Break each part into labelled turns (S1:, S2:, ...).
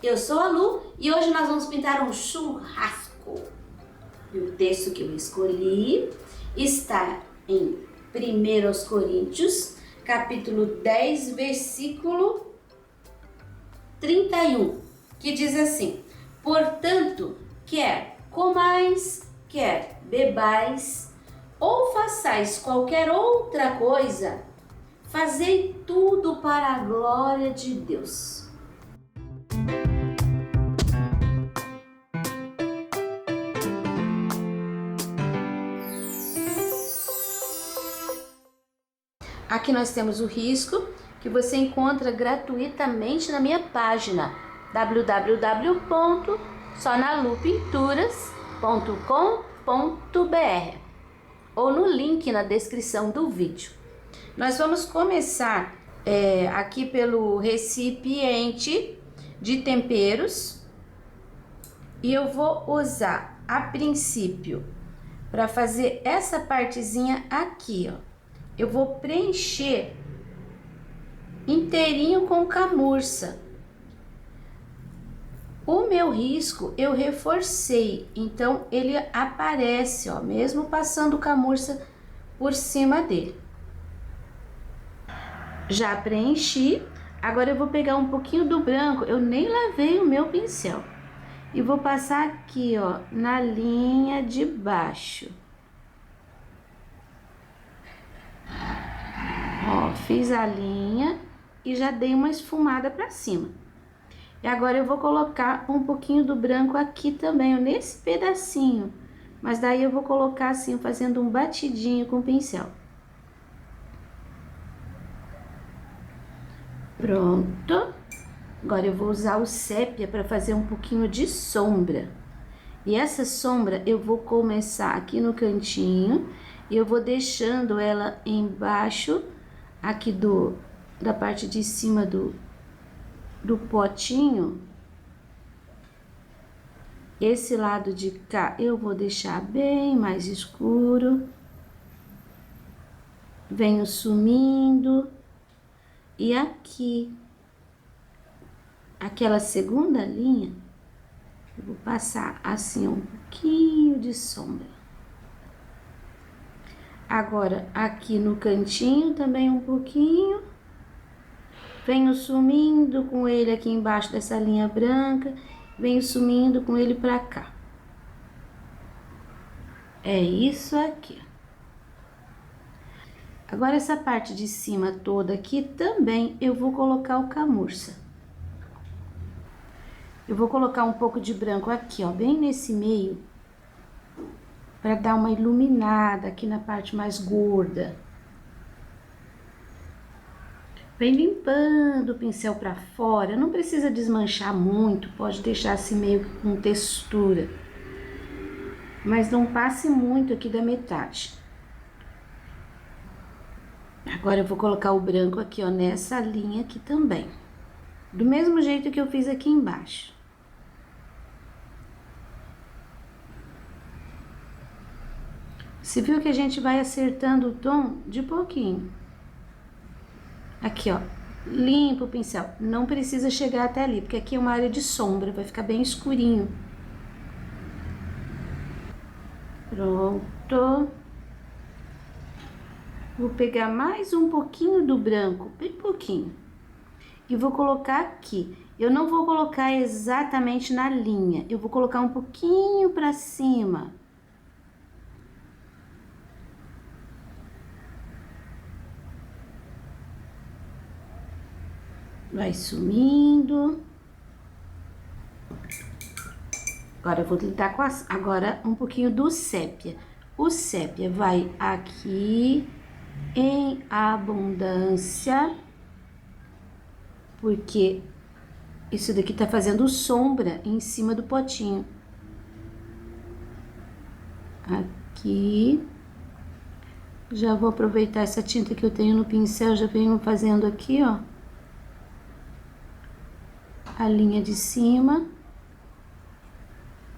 S1: eu sou a Lu e hoje nós vamos pintar um churrasco. E o texto que eu escolhi está em 1 Coríntios, capítulo 10, versículo 31, que diz assim: portanto, quer comais, quer bebais, ou façais qualquer outra coisa, fazei tudo para a glória de Deus. Aqui nós temos o risco que você encontra gratuitamente na minha página www.sonalupinturas.com.br ou no link na descrição do vídeo. Nós vamos começar aqui pelo recipiente de temperos e eu vou usar a princípio para fazer essa partezinha aqui, ó. Eu vou preencher inteirinho com camurça. O meu risco eu reforcei, então ele aparece, ó, mesmo passando camurça por cima dele. Já preenchi. Agora eu vou pegar um pouquinho do branco, eu nem lavei o meu pincel. E vou passar aqui, ó, na linha de baixo. Ó, fiz a linha e já dei uma esfumada pra cima. E agora eu vou colocar um pouquinho do branco aqui também, ó, nesse pedacinho. Mas daí eu vou colocar assim, fazendo um batidinho com o pincel. Pronto. Agora eu vou usar o sépia para fazer um pouquinho de sombra. E essa sombra eu vou começar aqui no cantinho e eu vou deixando ela embaixo aqui da parte de cima do potinho. Esse lado de cá eu vou deixar bem mais escuro. Venho sumindo. E aqui, aquela segunda linha, eu vou passar assim um pouquinho de sombra. Agora, aqui no cantinho também um pouquinho. Venho sumindo com ele aqui embaixo dessa linha branca. Venho sumindo com ele pra cá. É isso aqui. Agora, essa parte de cima toda aqui também eu vou colocar o camurça. Eu vou colocar um pouco de branco aqui, ó, bem nesse meio, para dar uma iluminada aqui na parte mais gorda. Vem limpando o pincel para fora, não precisa desmanchar muito, pode deixar assim meio com textura. Mas não passe muito aqui da metade. Agora eu vou colocar o branco aqui, ó, nessa linha aqui também. Do mesmo jeito que eu fiz aqui embaixo. Você viu que a gente vai acertando o tom de pouquinho. Aqui, ó, limpa o pincel. Não precisa chegar até ali, porque aqui é uma área de sombra, vai ficar bem escurinho. Pronto. Vou pegar mais um pouquinho do branco, bem pouquinho. E vou colocar aqui. Eu não vou colocar exatamente na linha, eu vou colocar um pouquinho pra cima. Vai sumindo. Agora eu vou tentar com agora um pouquinho do sépia. O sépia vai aqui em abundância, porque isso daqui tá fazendo sombra em cima do potinho. Aqui. Já vou aproveitar essa tinta que eu tenho no pincel, já venho fazendo aqui, ó, a linha de cima.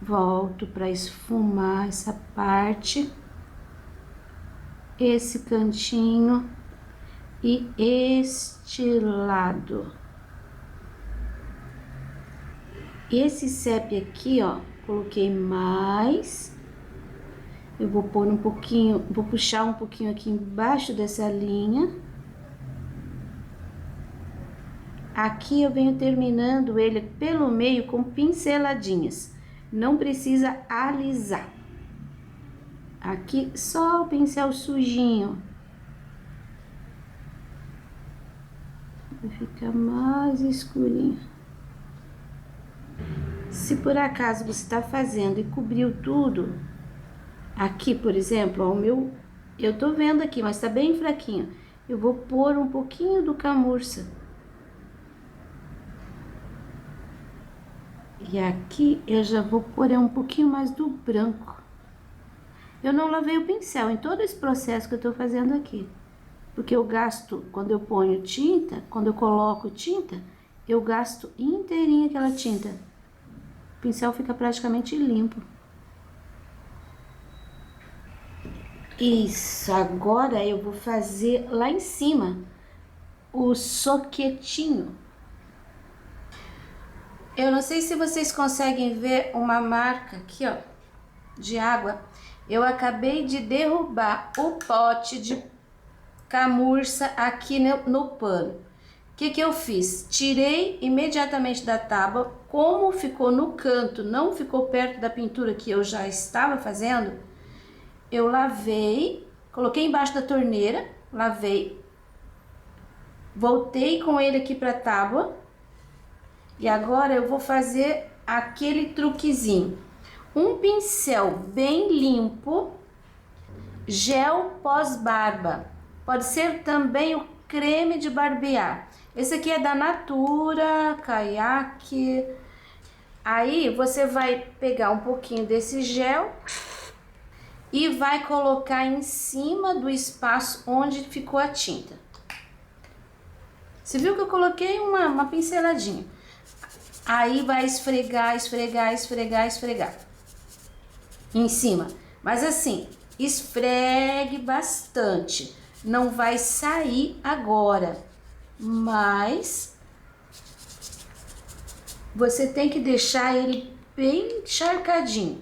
S1: Volto para esfumar essa parte, esse cantinho e este lado. Esse sépia aqui, ó, coloquei mais. Eu vou pôr um pouquinho, vou puxar um pouquinho aqui embaixo dessa linha. Aqui eu venho terminando ele pelo meio com pinceladinhas. Não precisa alisar. Aqui só o pincel sujinho. Vai ficar mais escurinho. Se por acaso você está fazendo e cobriu tudo, aqui, por exemplo, ó, o meu, eu tô vendo aqui, mas tá bem fraquinho. Eu vou pôr um pouquinho do camurça. E aqui eu já vou pôr um pouquinho mais do branco. Eu não lavei o pincel em todo esse processo que eu tô fazendo aqui. Porque eu gasto, quando eu ponho tinta, quando eu coloco tinta, eu gasto inteirinha aquela tinta. O pincel fica praticamente limpo. Isso, agora eu vou fazer lá em cima o soquetinho. Eu não sei se vocês conseguem ver uma marca aqui, ó, de água. Eu acabei de derrubar o pote de camurça aqui no pano. O que que eu fiz? Tirei imediatamente da tábua, como ficou no canto, não ficou perto da pintura que eu já estava fazendo, eu lavei, coloquei embaixo da torneira, lavei, voltei com ele aqui para a tábua e agora eu vou fazer aquele truquezinho. Um pincel bem limpo, gel pós-barba, pode ser também o creme de barbear. Esse aqui é da Natura, Caiaque. Aí você vai pegar um pouquinho desse gel e vai colocar em cima do espaço onde ficou a tinta. Você viu que eu coloquei uma pinceladinha. Aí vai esfregar, esfregar, esfregar, esfregar em cima. Mas assim, esfregue bastante. Não vai sair agora, mas você tem que deixar ele bem encharcadinho.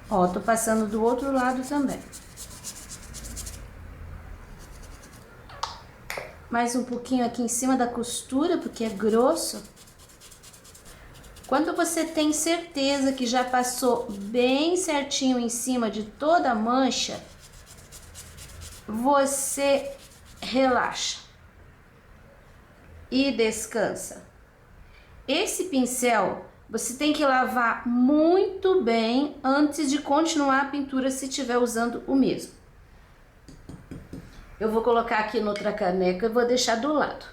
S1: Ó, tô passando do outro lado também. Mais um pouquinho aqui em cima da costura, porque é grosso. Quando você tem certeza que já passou bem certinho em cima de toda a mancha, você relaxa e descansa. Esse pincel você tem que lavar muito bem antes de continuar a pintura se estiver usando o mesmo. Eu vou colocar aqui noutra caneca e vou deixar do lado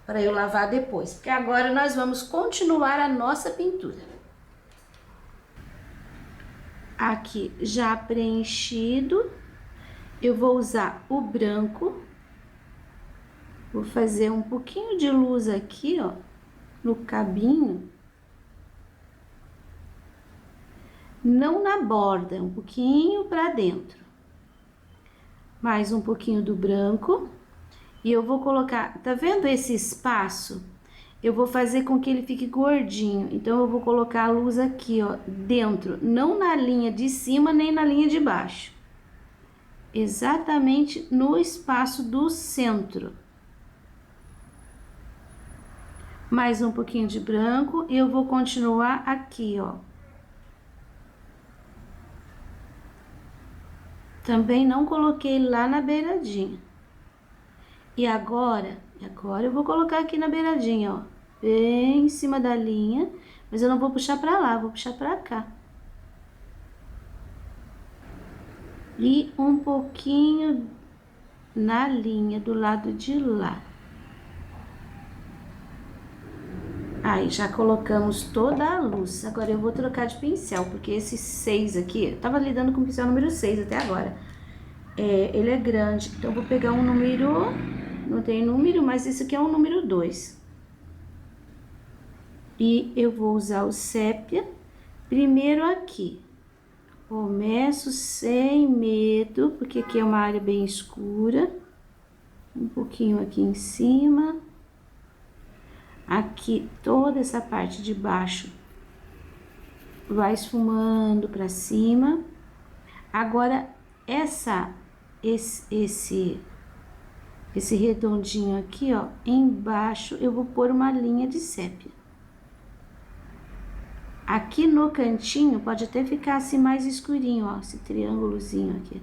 S1: para eu lavar depois, porque agora nós vamos continuar a nossa pintura. Aqui já preenchido, eu vou usar o branco, vou fazer um pouquinho de luz aqui, ó, no cabinho, não na borda, um pouquinho para dentro. Mais um pouquinho do branco. E eu vou colocar, tá vendo esse espaço? Eu vou fazer com que ele fique gordinho. Então, eu vou colocar a luz aqui, ó, dentro. Não na linha de cima, nem na linha de baixo. Exatamente no espaço do centro. Mais um pouquinho de branco. E eu vou continuar aqui, ó. Também não coloquei lá na beiradinha. E agora eu vou colocar aqui na beiradinha, ó, bem em cima da linha, mas eu não vou puxar pra lá, vou puxar pra cá. E um pouquinho na linha do lado de lá. Aí, já colocamos toda a luz. Agora eu vou trocar de pincel, porque esse 6 aqui, eu tava lidando com o pincel número 6 até agora. Ele é grande, então eu vou pegar um número... Não tem número, mas isso aqui é um número 2. E eu vou usar o sépia primeiro aqui. Começo sem medo, porque aqui é uma área bem escura. Um pouquinho aqui em cima. Aqui, toda essa parte de baixo vai esfumando para cima. Agora, esse redondinho aqui, ó, embaixo eu vou pôr uma linha de sépia. Aqui no cantinho pode até ficar assim mais escurinho, ó, esse triângulozinho aqui.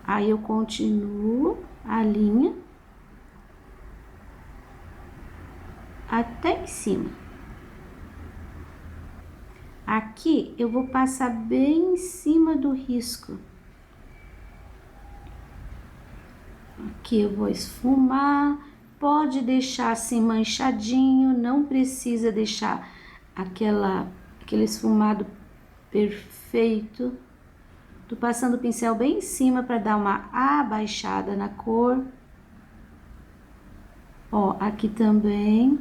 S1: Aí eu continuo a linha até em cima. Aqui eu vou passar bem em cima do risco. Aqui eu vou esfumar, pode deixar assim manchadinho, não precisa deixar aquele esfumado perfeito. Tô passando o pincel bem em cima para dar uma abaixada na cor. Ó, aqui também.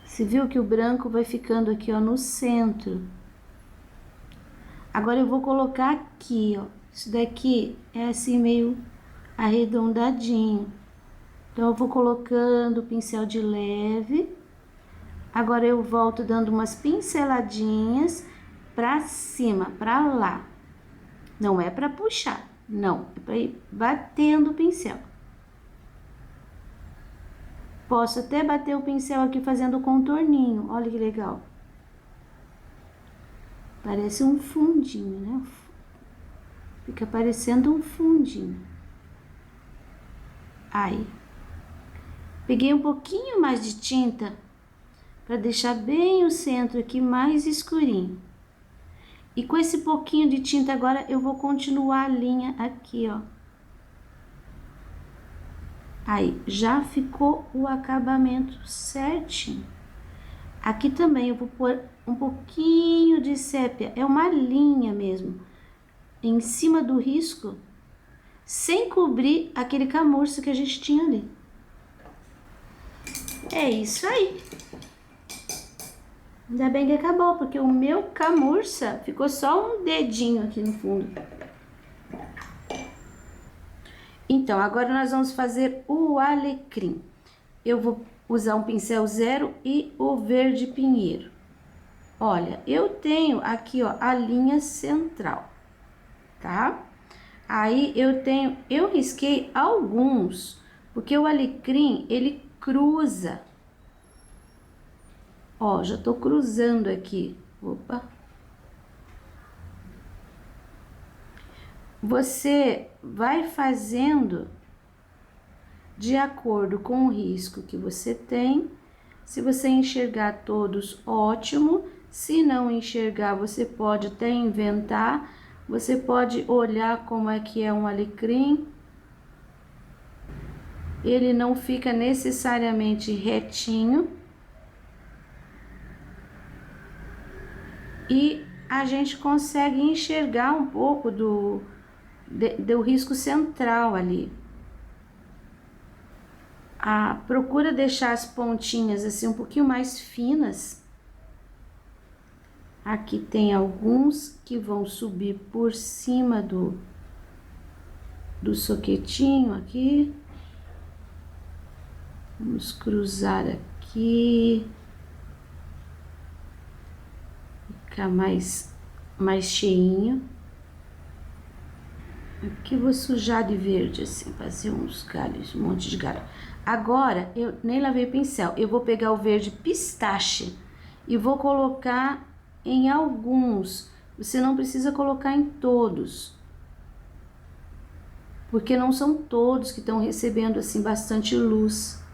S1: Você viu que o branco vai ficando aqui, ó, no centro. Agora eu vou colocar aqui, ó. Isso daqui é assim meio arredondadinho. Então eu vou colocando o pincel de leve. Agora eu volto dando umas pinceladinhas pra cima, pra lá. Não é pra puxar, não. É pra ir batendo o pincel. Posso até bater o pincel aqui fazendo o contorninho. Olha que legal. Parece um fundinho, né? Fica parecendo um fundinho. Aí. Peguei um pouquinho mais de tinta para deixar bem o centro aqui mais escurinho. E com esse pouquinho de tinta agora eu vou continuar a linha aqui, ó. Aí, já ficou o acabamento certinho. Aqui também eu vou pôr um pouquinho de sépia, é uma linha mesmo, em cima do risco, sem cobrir aquele camurça que a gente tinha ali. É isso aí. Ainda bem que acabou, porque o meu camurça ficou só um dedinho aqui no fundo. Então, agora nós vamos fazer o alecrim. Eu vou usar um pincel zero e o verde pinheiro. Olha, eu tenho aqui, ó, a linha central, tá? Aí eu risquei alguns, porque o alecrim, ele cruza. Ó, já tô cruzando aqui. Opa. Você vai fazendo de acordo com o risco que você tem. Se você enxergar todos, ótimo. Se não enxergar, você pode até inventar. Você pode olhar como é que é um alecrim. Ele não fica necessariamente retinho. E a gente consegue enxergar um pouco do risco central ali. Procura deixar as pontinhas assim um pouquinho mais finas. Aqui tem alguns que vão subir por cima do soquetinho aqui. Vamos cruzar aqui. Ficar mais cheinho. Aqui vou sujar de verde assim, fazer uns galhos, um monte de galho. Agora, eu nem lavei o pincel, eu vou pegar o verde pistache e vou colocar em alguns. Você não precisa colocar em todos, porque não são todos que estão recebendo assim bastante luz.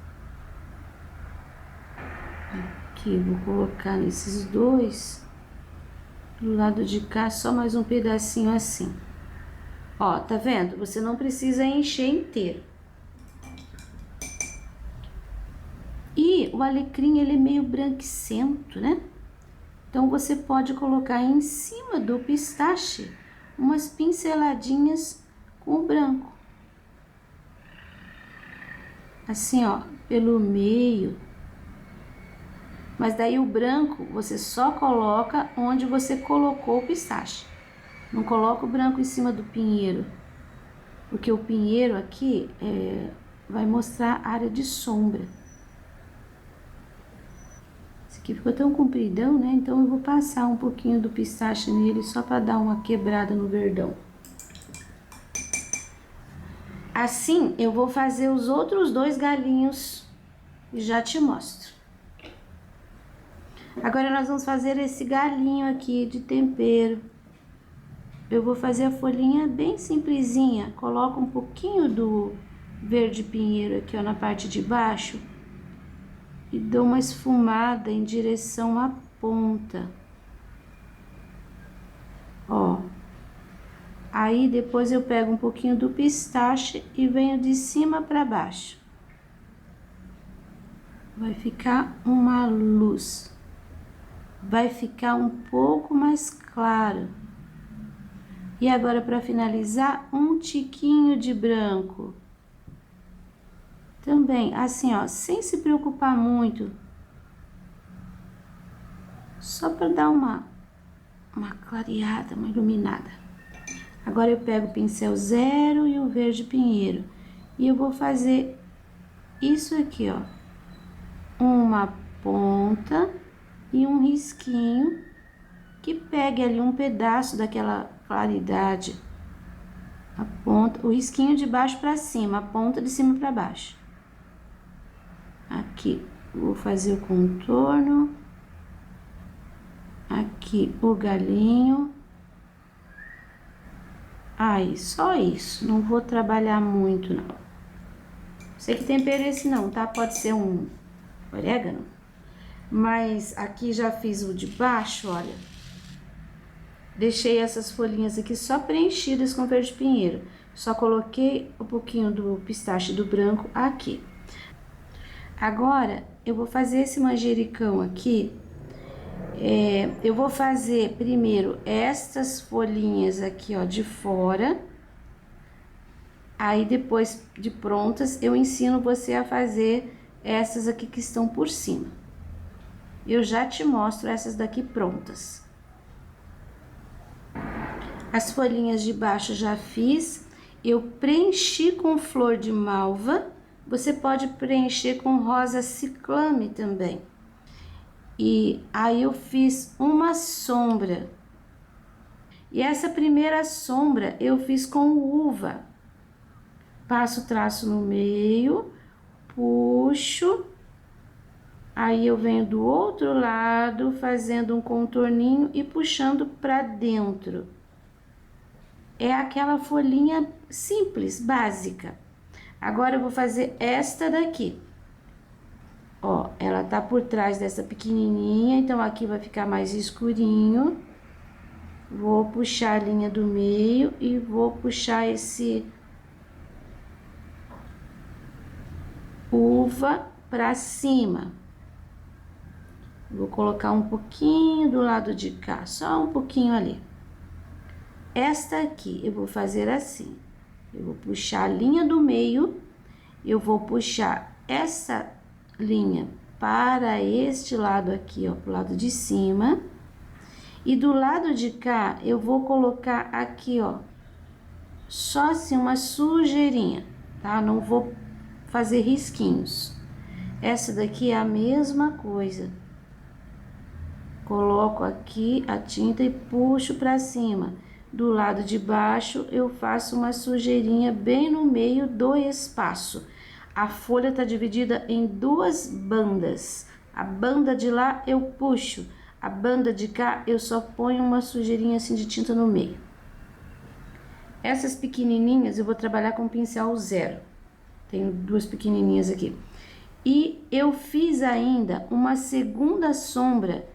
S1: Aqui, vou colocar nesses dois. Do lado de cá, só mais um pedacinho assim. Ó, tá vendo? Você não precisa encher inteiro. E o alecrim, ele é meio branquicento, né? Então, você pode colocar em cima do pistache umas pinceladinhas com o branco. Assim, ó, pelo meio. Mas daí o branco, você só coloca onde você colocou o pistache. Não coloca o branco em cima do pinheiro, porque o pinheiro aqui vai mostrar a área de sombra. Esse aqui ficou tão compridão, né? Então eu vou passar um pouquinho do pistache nele só para dar uma quebrada no verdão. Assim, eu vou fazer os outros 2 galinhos e já te mostro. Agora nós vamos fazer esse galinho aqui de tempero. Eu vou fazer a folhinha bem simplesinha. Coloco um pouquinho do verde pinheiro aqui, ó, na parte de baixo. E dou uma esfumada em direção à ponta. Ó. Aí depois eu pego um pouquinho do pistache e venho de cima para baixo. Vai ficar uma luz. Vai ficar um pouco mais claro. E agora, para finalizar, um tiquinho de branco. Também, assim, ó, sem se preocupar muito. Só para dar uma clareada, uma iluminada. Agora eu pego o pincel 0 e o verde pinheiro. E eu vou fazer isso aqui, ó. Uma ponta e um risquinho que pegue ali um pedaço daquela claridade. A ponta, o risquinho de baixo para cima, a ponta de cima para baixo. Aqui, vou fazer o contorno. Aqui, o galinho. Aí, só isso. Não vou trabalhar muito, não. Sei que tempero esse não, tá? Pode ser um orégano. Mas aqui já fiz o de baixo, olha. Deixei essas folhinhas aqui só preenchidas com verde pinheiro. Só coloquei um pouquinho do pistache do branco aqui. Agora, eu vou fazer esse manjericão aqui. Eu vou fazer primeiro estas folhinhas aqui, ó, de fora. Aí, depois de prontas, eu ensino você a fazer essas aqui que estão por cima. Eu já te mostro essas daqui prontas. As folhinhas de baixo já fiz. Eu preenchi com flor de malva. Você pode preencher com rosa ciclame também. E aí eu fiz uma sombra. E essa primeira sombra eu fiz com uva. Passo o traço no meio, puxo. Aí eu venho do outro lado, fazendo um contorninho e puxando para dentro. É aquela folhinha simples, básica. Agora eu vou fazer esta daqui. Ó, ela tá por trás dessa pequenininha, então aqui vai ficar mais escurinho. Vou puxar a linha do meio e vou puxar esse uva pra cima. Vou colocar um pouquinho do lado de cá, só um pouquinho ali. Esta aqui eu vou fazer assim. Eu vou puxar a linha do meio, eu vou puxar essa linha para este lado aqui, ó, pro lado de cima. E do lado de cá, eu vou colocar aqui, ó, só assim uma sujeirinha, tá? Não vou fazer risquinhos. Essa daqui é a mesma coisa. Coloco aqui a tinta e puxo para cima. Do lado de baixo, eu faço uma sujeirinha bem no meio do espaço. A folha tá dividida em 2 bandas. A banda de lá eu puxo, a banda de cá eu só ponho uma sujeirinha assim de tinta no meio. Essas pequenininhas eu vou trabalhar com pincel 0. Tenho 2 pequenininhas aqui. E eu fiz ainda uma segunda sombra,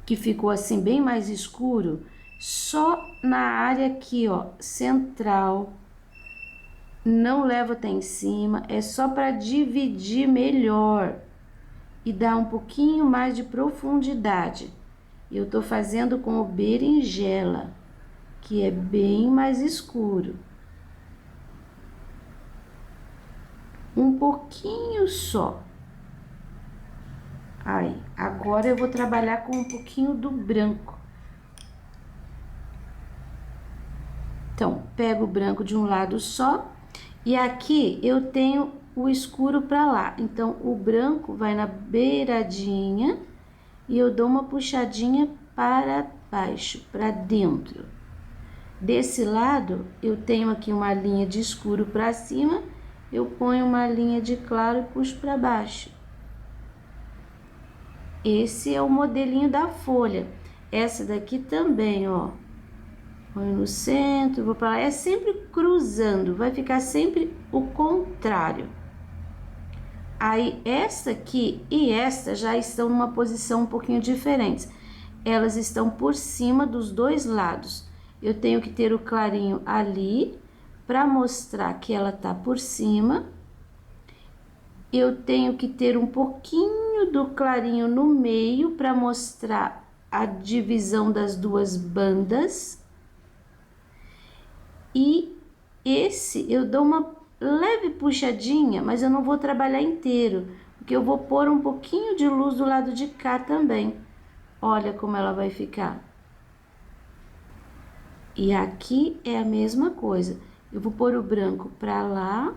S1: que ficou assim bem mais escuro, só na área aqui, ó, central. Não levo até em cima, é só para dividir melhor e dar um pouquinho mais de profundidade. Eu tô fazendo com o berinjela, que é bem mais escuro. Um pouquinho só. Aí, agora eu vou trabalhar com um pouquinho do branco. Então, pego o branco de um lado só E aqui eu tenho o escuro para lá, então o branco vai na beiradinha e eu dou uma puxadinha para baixo, para dentro. Desse lado, eu tenho aqui uma linha de escuro para cima, eu ponho uma linha de claro e puxo para baixo. Esse é o modelinho da folha. Essa daqui também, ó. Põe no centro, vou para lá. É sempre cruzando, vai ficar sempre o contrário. Aí, essa aqui e esta já estão numa posição um pouquinho diferentes. Elas estão por cima dos dois lados. Eu tenho que ter o clarinho ali para mostrar que ela tá por cima. Eu tenho que ter um pouquinho do clarinho no meio para mostrar a divisão das duas bandas. E esse eu dou uma leve puxadinha, mas eu não vou trabalhar inteiro, porque eu vou pôr um pouquinho de luz do lado de cá também. Olha como ela vai ficar. E aqui é a mesma coisa. Eu vou pôr o branco pra lá.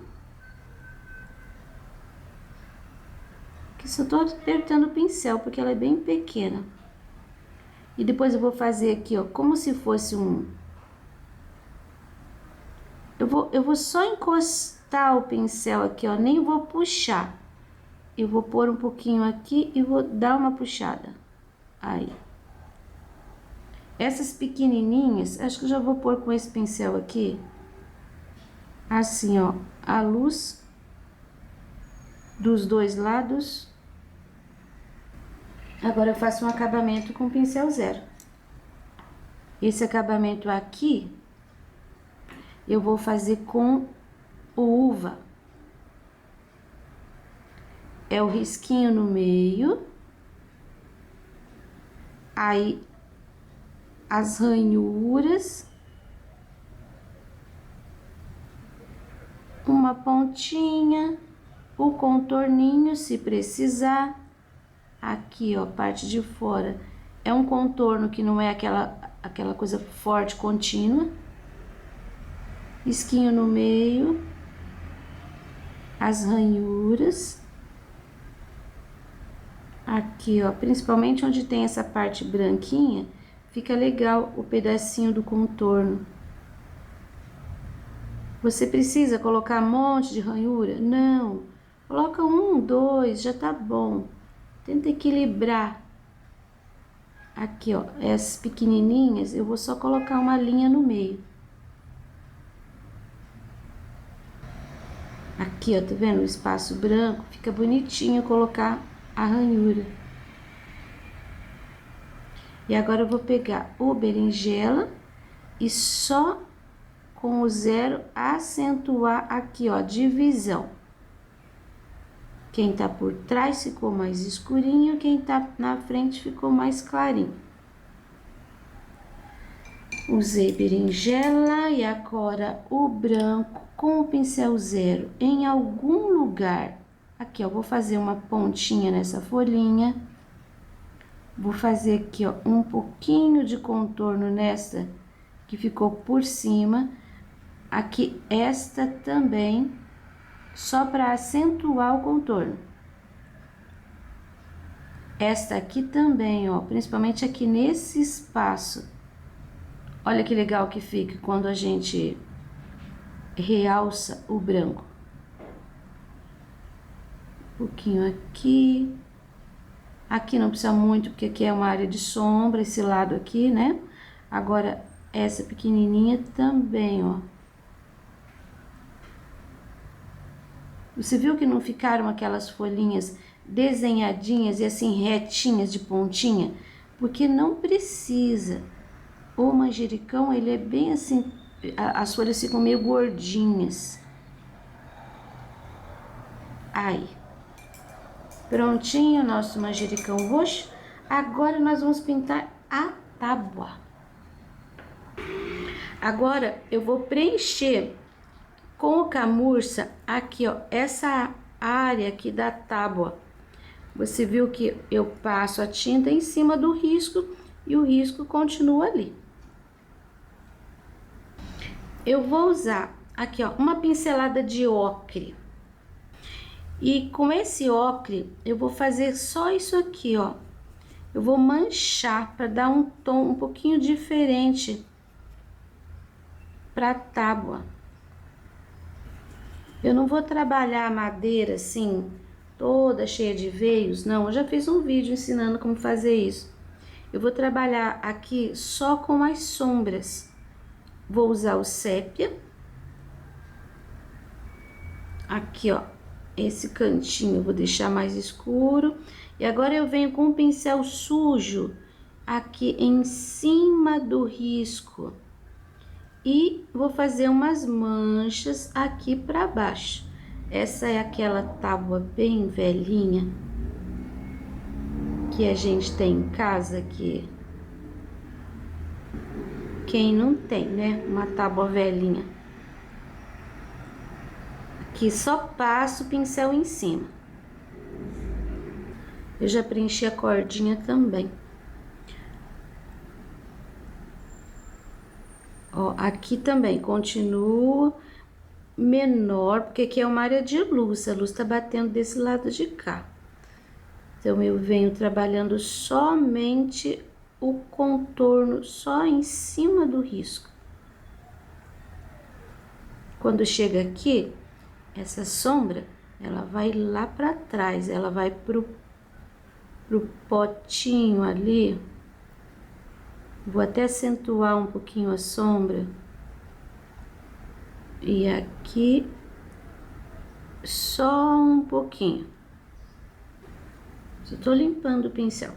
S1: Que só tô apertando o pincel, porque ela é bem pequena. E depois eu vou fazer aqui, ó, como se fosse um... Eu vou só encostar o pincel aqui, ó, nem vou puxar. Eu vou pôr um pouquinho aqui e vou dar uma puxada. Aí. Essas pequenininhas, acho que eu já vou pôr com esse pincel aqui. Assim, ó, a luz dos dois lados. Agora eu faço um acabamento com pincel zero. Esse acabamento aqui, eu vou fazer com o uva. É o risquinho no meio. Aí, as ranhuras. Uma pontinha, o contorninho, se precisar. Aqui, ó, parte de fora. É um contorno que não é aquela coisa forte, contínua. Risquinho no meio. As ranhuras. Aqui, ó, principalmente onde tem essa parte branquinha, fica legal o pedacinho do contorno. Você precisa colocar um monte de ranhura? Não. Coloca um, dois, já tá bom. Tenta equilibrar. Aqui, ó, essas pequenininhas, eu vou só colocar uma linha no meio. Aqui, ó, tá vendo o espaço branco? Fica bonitinho colocar a ranhura. E agora eu vou pegar o berinjela e só com o zero acentuar aqui, ó, divisão. Quem tá por trás ficou mais escurinho, quem tá na frente ficou mais clarinho. Usei berinjela e agora o branco com o pincel zero em algum lugar. Aqui, ó, vou fazer uma pontinha nessa folhinha. Vou fazer aqui, ó, um pouquinho de contorno nessa que ficou por cima. Aqui, esta também, só para acentuar o contorno. Esta aqui também, ó, principalmente aqui nesse espaço. Olha que legal que fica quando a gente realça o branco. Um pouquinho aqui. Aqui não precisa muito, porque aqui é uma área de sombra, esse lado aqui, né? Agora, essa pequenininha também, ó. Você viu que não ficaram aquelas folhinhas desenhadinhas e assim retinhas de pontinha? Porque não precisa. O manjericão, ele é bem assim, as folhas ficam meio gordinhas. Aí. Prontinho o nosso manjericão roxo. Agora nós vamos pintar a tábua. Agora eu vou preencher com o camurça aqui, ó, essa área aqui da tábua. Você viu que eu passo a tinta em cima do risco e o risco continua ali. Eu vou usar aqui, ó, uma pincelada de ocre. E com esse ocre, eu vou fazer só isso aqui, ó. Eu vou manchar para dar um tom um pouquinho diferente para a tábua. Eu não vou trabalhar a madeira assim, toda cheia de veios, não. Eu já fiz um vídeo ensinando como fazer isso. Eu vou trabalhar aqui só com as sombras. Vou usar o sépia. Aqui, ó, esse cantinho eu vou deixar mais escuro. E agora eu venho com o pincel sujo aqui em cima do risco. E vou fazer umas manchas aqui para baixo. Essa é aquela tábua bem velhinha que a gente tem em casa, que quem não tem, né? Uma tábua velhinha. Aqui só passo o pincel em cima. Eu já preenchi a cordinha também. Ó, aqui também continuo menor, porque aqui é uma área de luz, a luz tá batendo desse lado de cá. Então, eu venho trabalhando somente o contorno, só em cima do risco. Quando chega aqui, essa sombra, ela vai lá pra trás, ela vai pro potinho ali. Vou até acentuar um pouquinho a sombra. E aqui, só um pouquinho. Só tô limpando o pincel.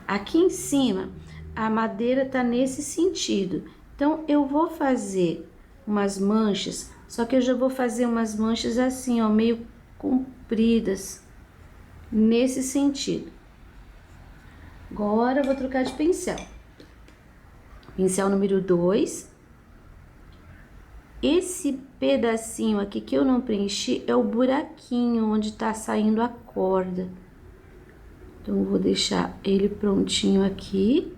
S1: Aqui em cima, a madeira tá nesse sentido. Então, eu vou fazer umas manchas, só que eu já vou fazer umas manchas assim, ó, meio compridas, nesse sentido. Agora, eu vou trocar de pincel. Pincel número 2. Esse pedacinho aqui que eu não preenchi é o buraquinho onde tá saindo a corda. Então, eu vou deixar ele prontinho aqui.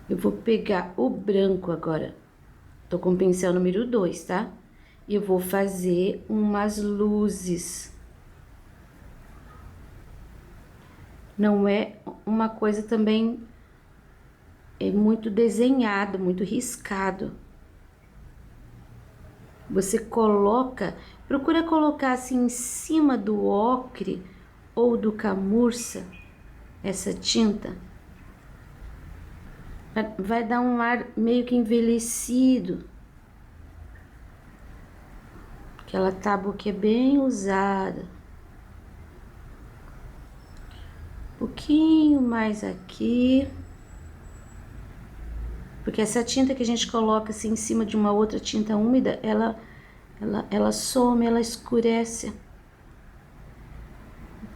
S1: Eu vou pegar o branco agora. Tô com o pincel número 2, tá? E eu vou fazer umas luzes. Não é uma coisa também muito desenhado, muito riscado. Você procura colocar assim em cima do ocre ou do camurça, essa tinta. Vai dar um ar meio que envelhecido. Aquela tábua que é bem usada. Um pouquinho mais aqui. Porque essa tinta que a gente coloca assim em cima de uma outra tinta úmida, ela some, ela escurece.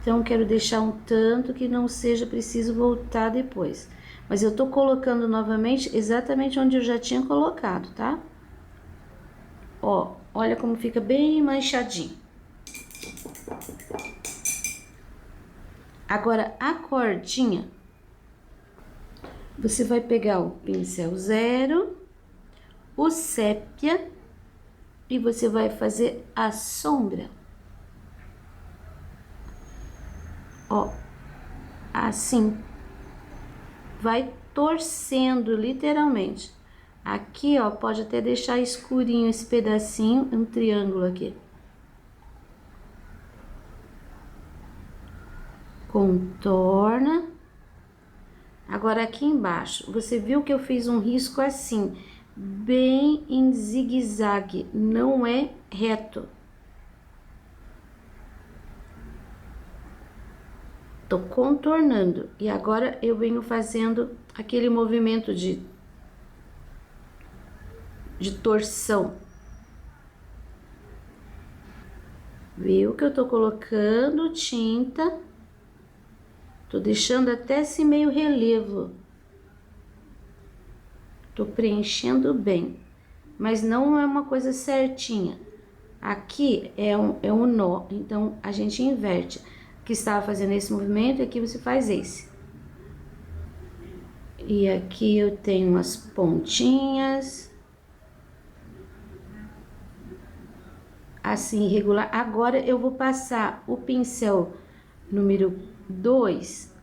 S1: Então, quero deixar um tanto que não seja preciso voltar depois. Mas eu tô colocando novamente exatamente onde eu já tinha colocado, tá? Ó, olha como fica bem manchadinho. Agora, a cordinha, você vai pegar o pincel 0, o sépia, e você vai fazer a sombra. Ó, assim. Vai torcendo, literalmente. Aqui, ó, pode até deixar escurinho esse pedacinho, um triângulo aqui. Contorna. Agora, aqui embaixo, você viu que eu fiz um risco assim, bem em zigue-zague, não é reto. Tô contornando. E agora eu venho fazendo aquele movimento de torção. Viu que eu tô colocando tinta. Tô deixando até esse meio relevo. Tô preenchendo bem. Mas não é uma coisa certinha. Aqui é um nó, então a gente inverte. Que estava fazendo esse movimento, e aqui você faz esse. E aqui eu tenho umas pontinhas. Assim, irregular. Agora eu vou passar o pincel número 2.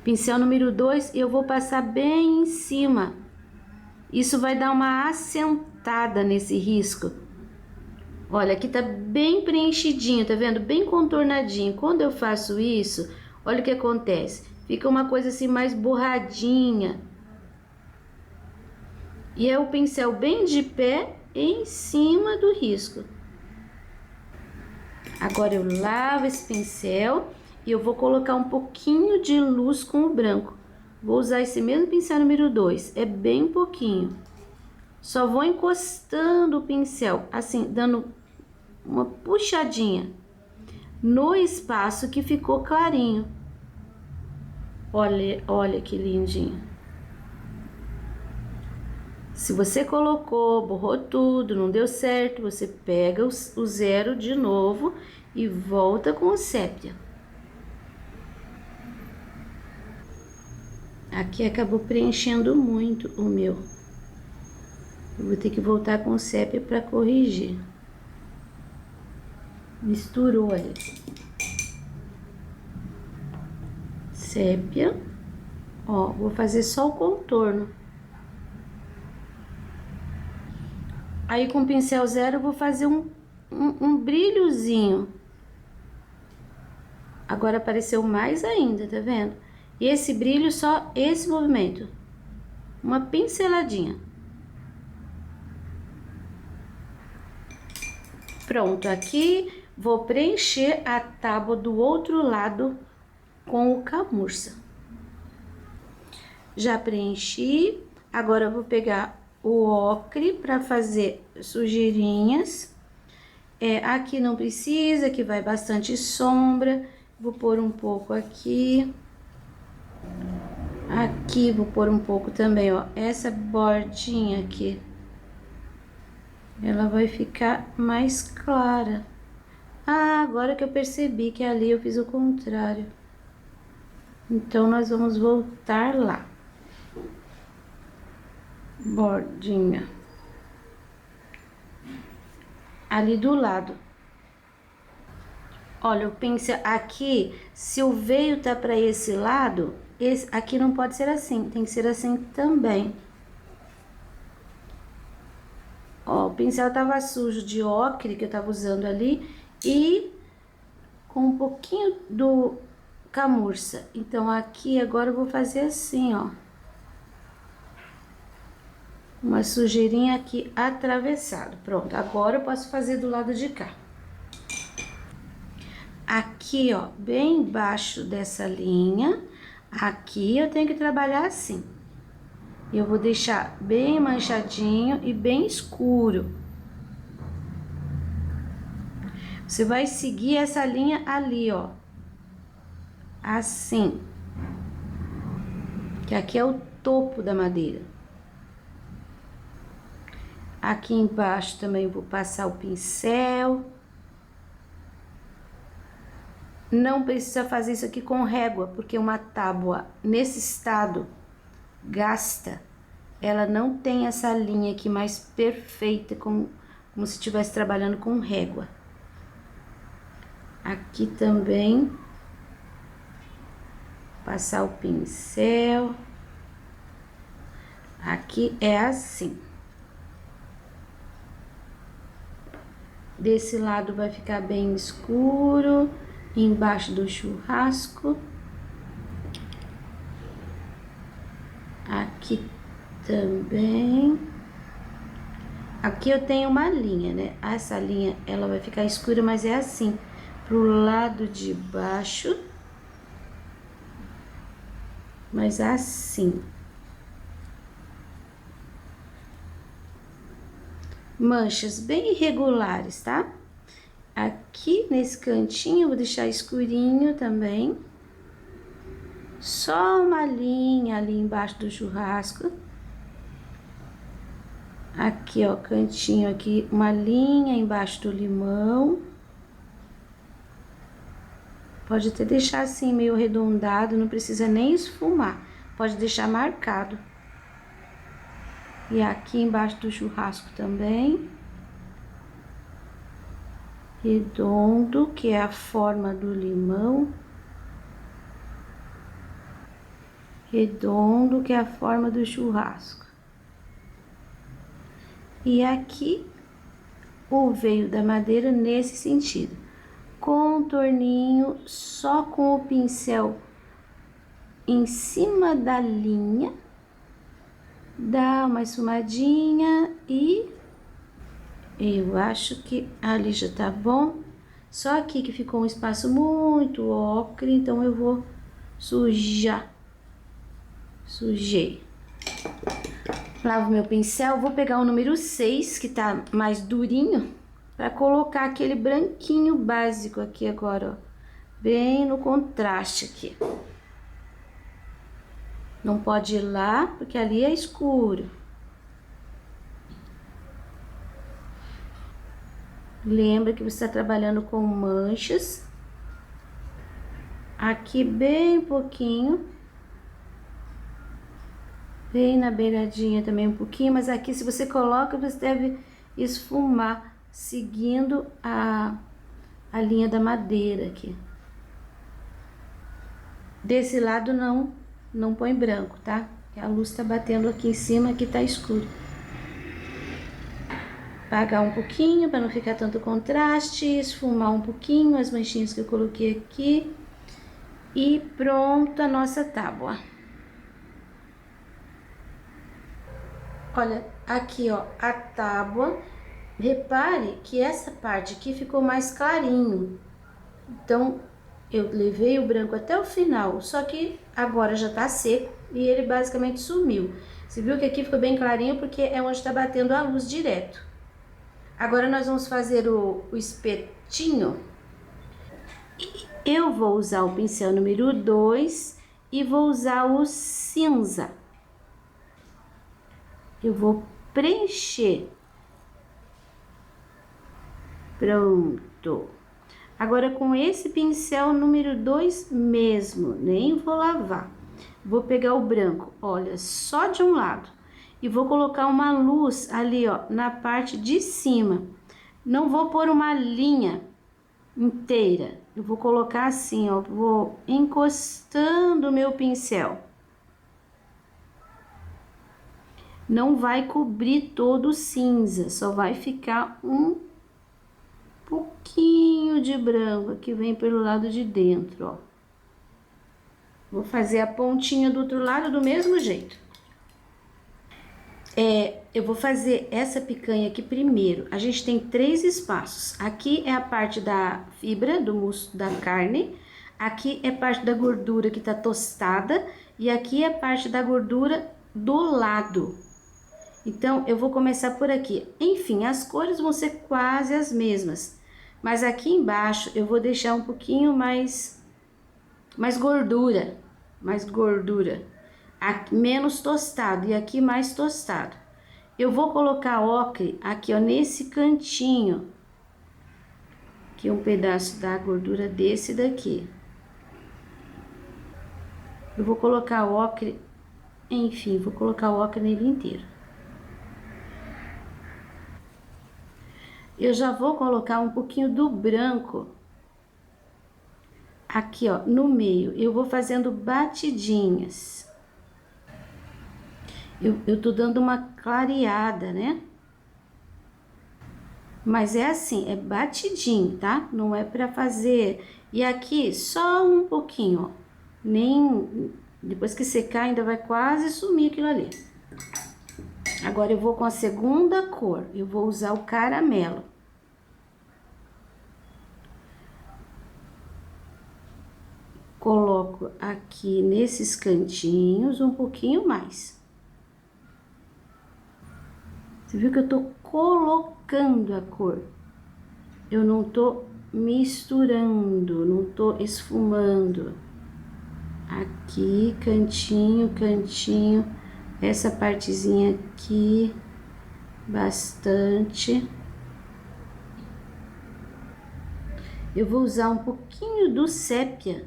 S1: Pincel número 2, eu vou passar bem em cima. Isso vai dar uma assentada nesse risco. Olha, aqui tá bem preenchidinho, tá vendo? Bem contornadinho. Quando eu faço isso, olha o que acontece. Fica uma coisa assim mais borradinha. E é o pincel bem de pé em cima do risco. Agora eu lavo esse pincel e eu vou colocar um pouquinho de luz com o branco. Vou usar esse mesmo pincel número 2, é bem pouquinho. Só vou encostando o pincel, assim, dando uma puxadinha no espaço que ficou clarinho. Olha, olha que lindinho. Se você colocou, borrou tudo, não deu certo, você pega o zero de novo e volta com o sépia. Aqui acabou preenchendo muito o meu. Eu vou ter que voltar com o sépia para corrigir. Misturou ali. Sépia. Ó, vou fazer só o contorno. Aí com o pincel zero eu vou fazer um brilhozinho. Agora apareceu mais ainda, tá vendo? E esse brilho, só esse movimento. Uma pinceladinha. Pronto, aqui vou preencher a tábua do outro lado com o camurça. Já preenchi, agora eu vou pegar o ocre para fazer sujeirinhas. Aqui não precisa, que vai bastante sombra. Vou pôr um pouco aqui. Aqui vou pôr um pouco também, ó. Essa bordinha aqui. Ela vai ficar mais clara. Ah, agora que eu percebi que ali eu fiz o contrário. Então, nós vamos voltar lá. Bordinha. Ali do lado. Olha, o pincel aqui, se o veio tá para esse lado, aqui não pode ser assim, tem que ser assim também. Ó, o pincel tava sujo de ocre que eu tava usando ali e com um pouquinho do camurça. Então, aqui agora eu vou fazer assim, ó. Uma sujeirinha aqui atravessado. Pronto, agora eu posso fazer do lado de cá. Aqui, ó, bem embaixo dessa linha, aqui eu tenho que trabalhar assim. Eu vou deixar bem manchadinho e bem escuro. Você vai seguir essa linha ali, ó. Assim. Que aqui é o topo da madeira. Aqui embaixo também vou passar o pincel. Não precisa fazer isso aqui com régua, porque uma tábua nesse estado gasta, ela não tem essa linha aqui mais perfeita, como se estivesse trabalhando com régua. Aqui também, passar o pincel. Aqui é assim. Desse lado vai ficar bem escuro, embaixo do churrasco. Aqui também. Aqui eu tenho uma linha, né? Essa linha, ela vai ficar escura, mas é assim. Pro lado de baixo. Mas assim. Manchas bem irregulares, tá? Aqui nesse cantinho eu vou deixar escurinho também. Só uma linha ali embaixo do churrasco. Aqui, ó, cantinho aqui, uma linha embaixo do limão. Pode até deixar assim meio arredondado, não precisa nem esfumar. pode deixar marcado. E aqui embaixo do churrasco também. Redondo, que é a forma do limão. Redondo, que é a forma do churrasco. E aqui o veio da madeira nesse sentido. Contorninho só com o pincel em cima da linha. Dá uma esfumadinha e eu acho que ali já tá bom. Só aqui que ficou um espaço muito ocre, então eu vou sujar. Sujei. Lavo meu pincel, vou pegar o número 6, que tá mais durinho, para colocar aquele branquinho básico aqui agora, ó. Bem no contraste aqui. Não pode ir lá, porque ali é escuro. Lembra que você está trabalhando com manchas. Aqui bem pouquinho. Bem na beiradinha também um pouquinho, mas aqui se você coloca, você deve esfumar, seguindo a linha da madeira aqui. Desse lado não põe branco, tá? A luz tá batendo aqui em cima, aqui tá escuro. Apagar um pouquinho para não ficar tanto contraste, esfumar um pouquinho as manchinhas que eu coloquei aqui. E pronto a nossa tábua. Olha, aqui ó, a tábua. Repare que essa parte aqui ficou mais clarinho. Então, eu levei o branco até o final, só que agora já tá seco e ele basicamente sumiu. Você viu que aqui ficou bem clarinho porque é onde tá batendo a luz direto. Agora nós vamos fazer o espetinho. Eu vou usar o pincel número 2 e vou usar o cinza. Eu vou preencher. Pronto. Agora com esse pincel número 2 mesmo, nem vou lavar. Vou pegar o branco, olha, só de um lado. E vou colocar uma luz ali, ó, na parte de cima. Não vou pôr uma linha inteira. Eu vou colocar assim, ó, vou encostando o meu pincel. Não vai cobrir todo o cinza, só vai ficar um pouquinho de branco que vem pelo lado de dentro, ó. Vou fazer a pontinha do outro lado do mesmo jeito. Eu vou fazer essa picanha aqui primeiro. A gente tem 3 espaços. Aqui é a parte da fibra do músculo da carne. Aqui é parte da gordura que tá tostada. E aqui é parte da gordura do lado. Então, eu vou começar por aqui. Enfim, as cores vão ser quase as mesmas. Mas aqui embaixo eu vou deixar um pouquinho mais gordura. Mais gordura. Aqui, menos tostado e aqui mais tostado. Eu vou colocar ocre aqui, ó, nesse cantinho. Aqui um pedaço da gordura desse daqui. Eu vou colocar ocre, enfim, vou colocar ocre nele inteiro. Eu já vou colocar um pouquinho do branco aqui, ó, no meio. Eu vou fazendo batidinhas. Eu tô dando uma clareada, né? Mas é assim, é batidinho, tá? Não é pra fazer... E aqui, só um pouquinho, ó. Nem... Depois que secar, ainda vai quase sumir aquilo ali. Agora, eu vou com a segunda cor. Eu vou usar o caramelo. Coloco aqui nesses cantinhos um pouquinho mais. Você viu que eu tô colocando a cor. Eu não tô misturando, não tô esfumando. Aqui, cantinho, cantinho. Essa partezinha aqui, bastante. Eu vou usar um pouquinho do sépia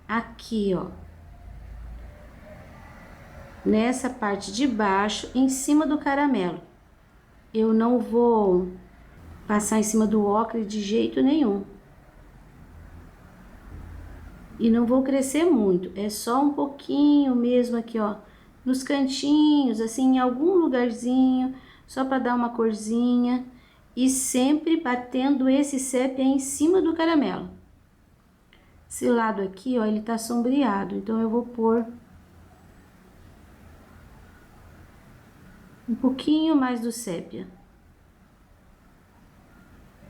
S1: aqui, ó. nessa parte de baixo, em cima do caramelo. Eu não vou passar em cima do ocre de jeito nenhum. E não vou crescer muito, é só um pouquinho mesmo aqui, ó, nos cantinhos, assim, em algum lugarzinho, só para dar uma corzinha. E sempre batendo esse sépia em cima do caramelo. Esse lado aqui, ó, ele tá sombreado, então eu vou pôr um pouquinho mais do sépia.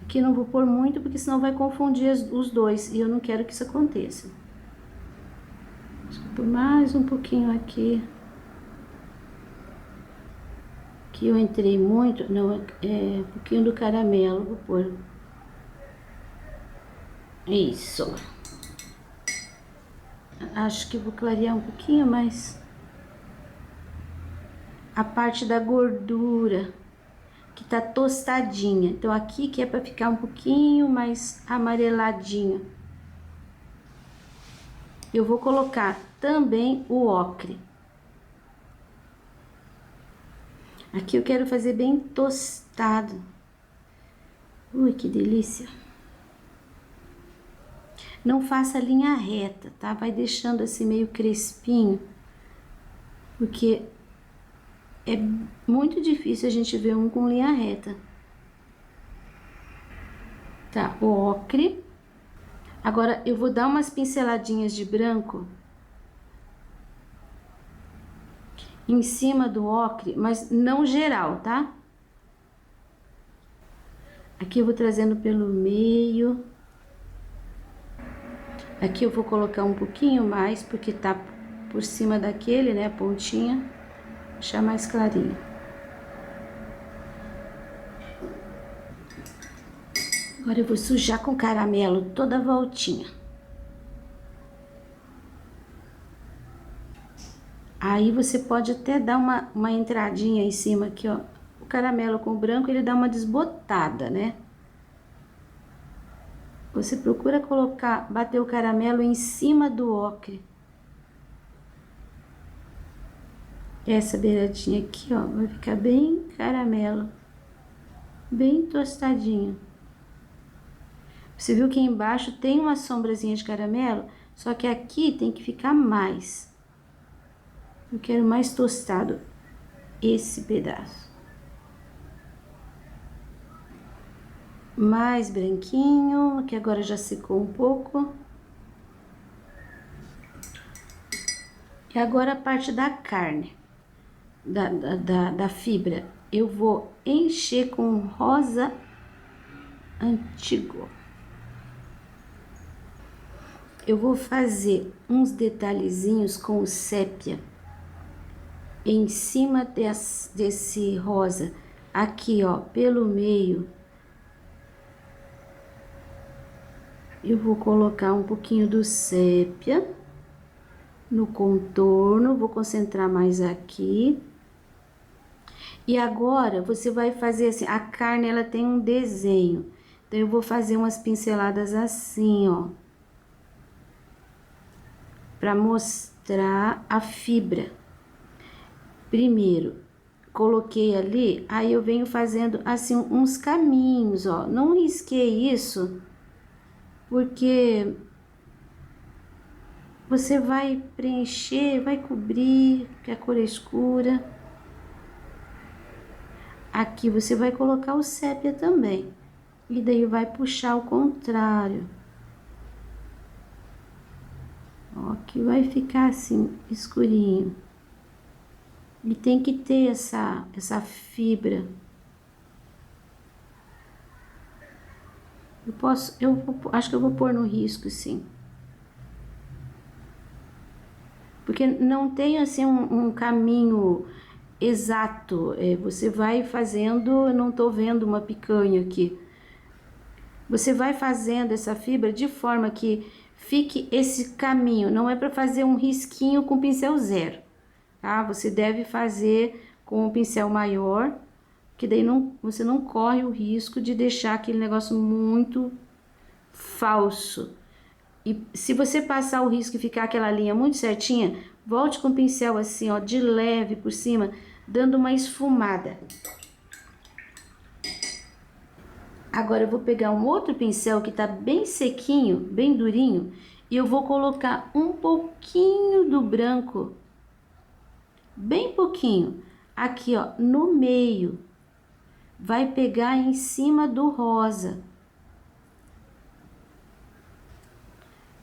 S1: Aqui não vou pôr muito, porque senão vai confundir os dois, e eu não quero que isso aconteça. Acho que vou pôr mais um pouquinho aqui. Aqui eu entrei muito, não, um pouquinho do caramelo, vou pôr. Isso. Acho que vou clarear um pouquinho mais a parte da gordura, que tá tostadinha. Então, aqui que é pra ficar um pouquinho mais amareladinho. Eu vou colocar também o ocre. Aqui eu quero fazer bem tostado. Ui, que delícia. Não faça linha reta, tá? Vai deixando assim meio crespinho, porque é muito difícil a gente ver um com linha reta. Tá, o ocre. Agora eu vou dar umas pinceladinhas de branco em cima do ocre, mas não geral, tá? Aqui eu vou trazendo pelo meio. Aqui eu vou colocar um pouquinho mais, porque tá por cima daquele, né, a pontinha. Deixar mais clarinho. Agora eu vou sujar com caramelo toda a voltinha. Aí você pode até dar uma entradinha em cima aqui, ó. O caramelo com o branco, ele dá uma desbotada, né? Você procura colocar, bater o caramelo em cima do ocre. Essa beiradinha aqui, ó, vai ficar bem caramelo. Bem tostadinho. Você viu que embaixo tem uma sombrazinha de caramelo, só que aqui tem que ficar mais. Eu quero mais tostado esse pedaço. Mais branquinho, que agora já secou um pouco. E agora a parte da carne, da fibra. Eu vou encher com rosa antigo. Eu vou fazer uns detalhezinhos com o sépia em cima desse rosa, aqui, ó, pelo meio. Eu vou colocar um pouquinho do sépia no contorno, vou concentrar mais aqui. E agora, você vai fazer assim, a carne, ela tem um desenho. Então, eu vou fazer umas pinceladas assim, ó. Pra mostrar a fibra. Primeiro, coloquei ali, aí eu venho fazendo assim uns caminhos, ó. Não risquei isso, porque você vai preencher, vai cobrir, que a cor é escura. Aqui você vai colocar o sépia também, e daí vai puxar ao contrário. Ó, que vai ficar assim, escurinho. E tem que ter essa fibra. Acho que eu vou pôr no risco, sim. Porque não tem assim um caminho exato. Você vai fazendo, eu não tô vendo uma picanha aqui. Você vai fazendo essa fibra de forma que fique esse caminho. Não é para fazer um risquinho com pincel zero, tá? Você deve fazer com um pincel maior, que daí você não corre o risco de deixar aquele negócio muito falso. E se você passar o risco e ficar aquela linha muito certinha, volte com o pincel assim, ó, de leve por cima, dando uma esfumada. Agora eu vou pegar um outro pincel que tá bem sequinho, bem durinho, e eu vou colocar um pouquinho do branco, bem pouquinho, aqui ó, no meio. Vai pegar em cima do rosa.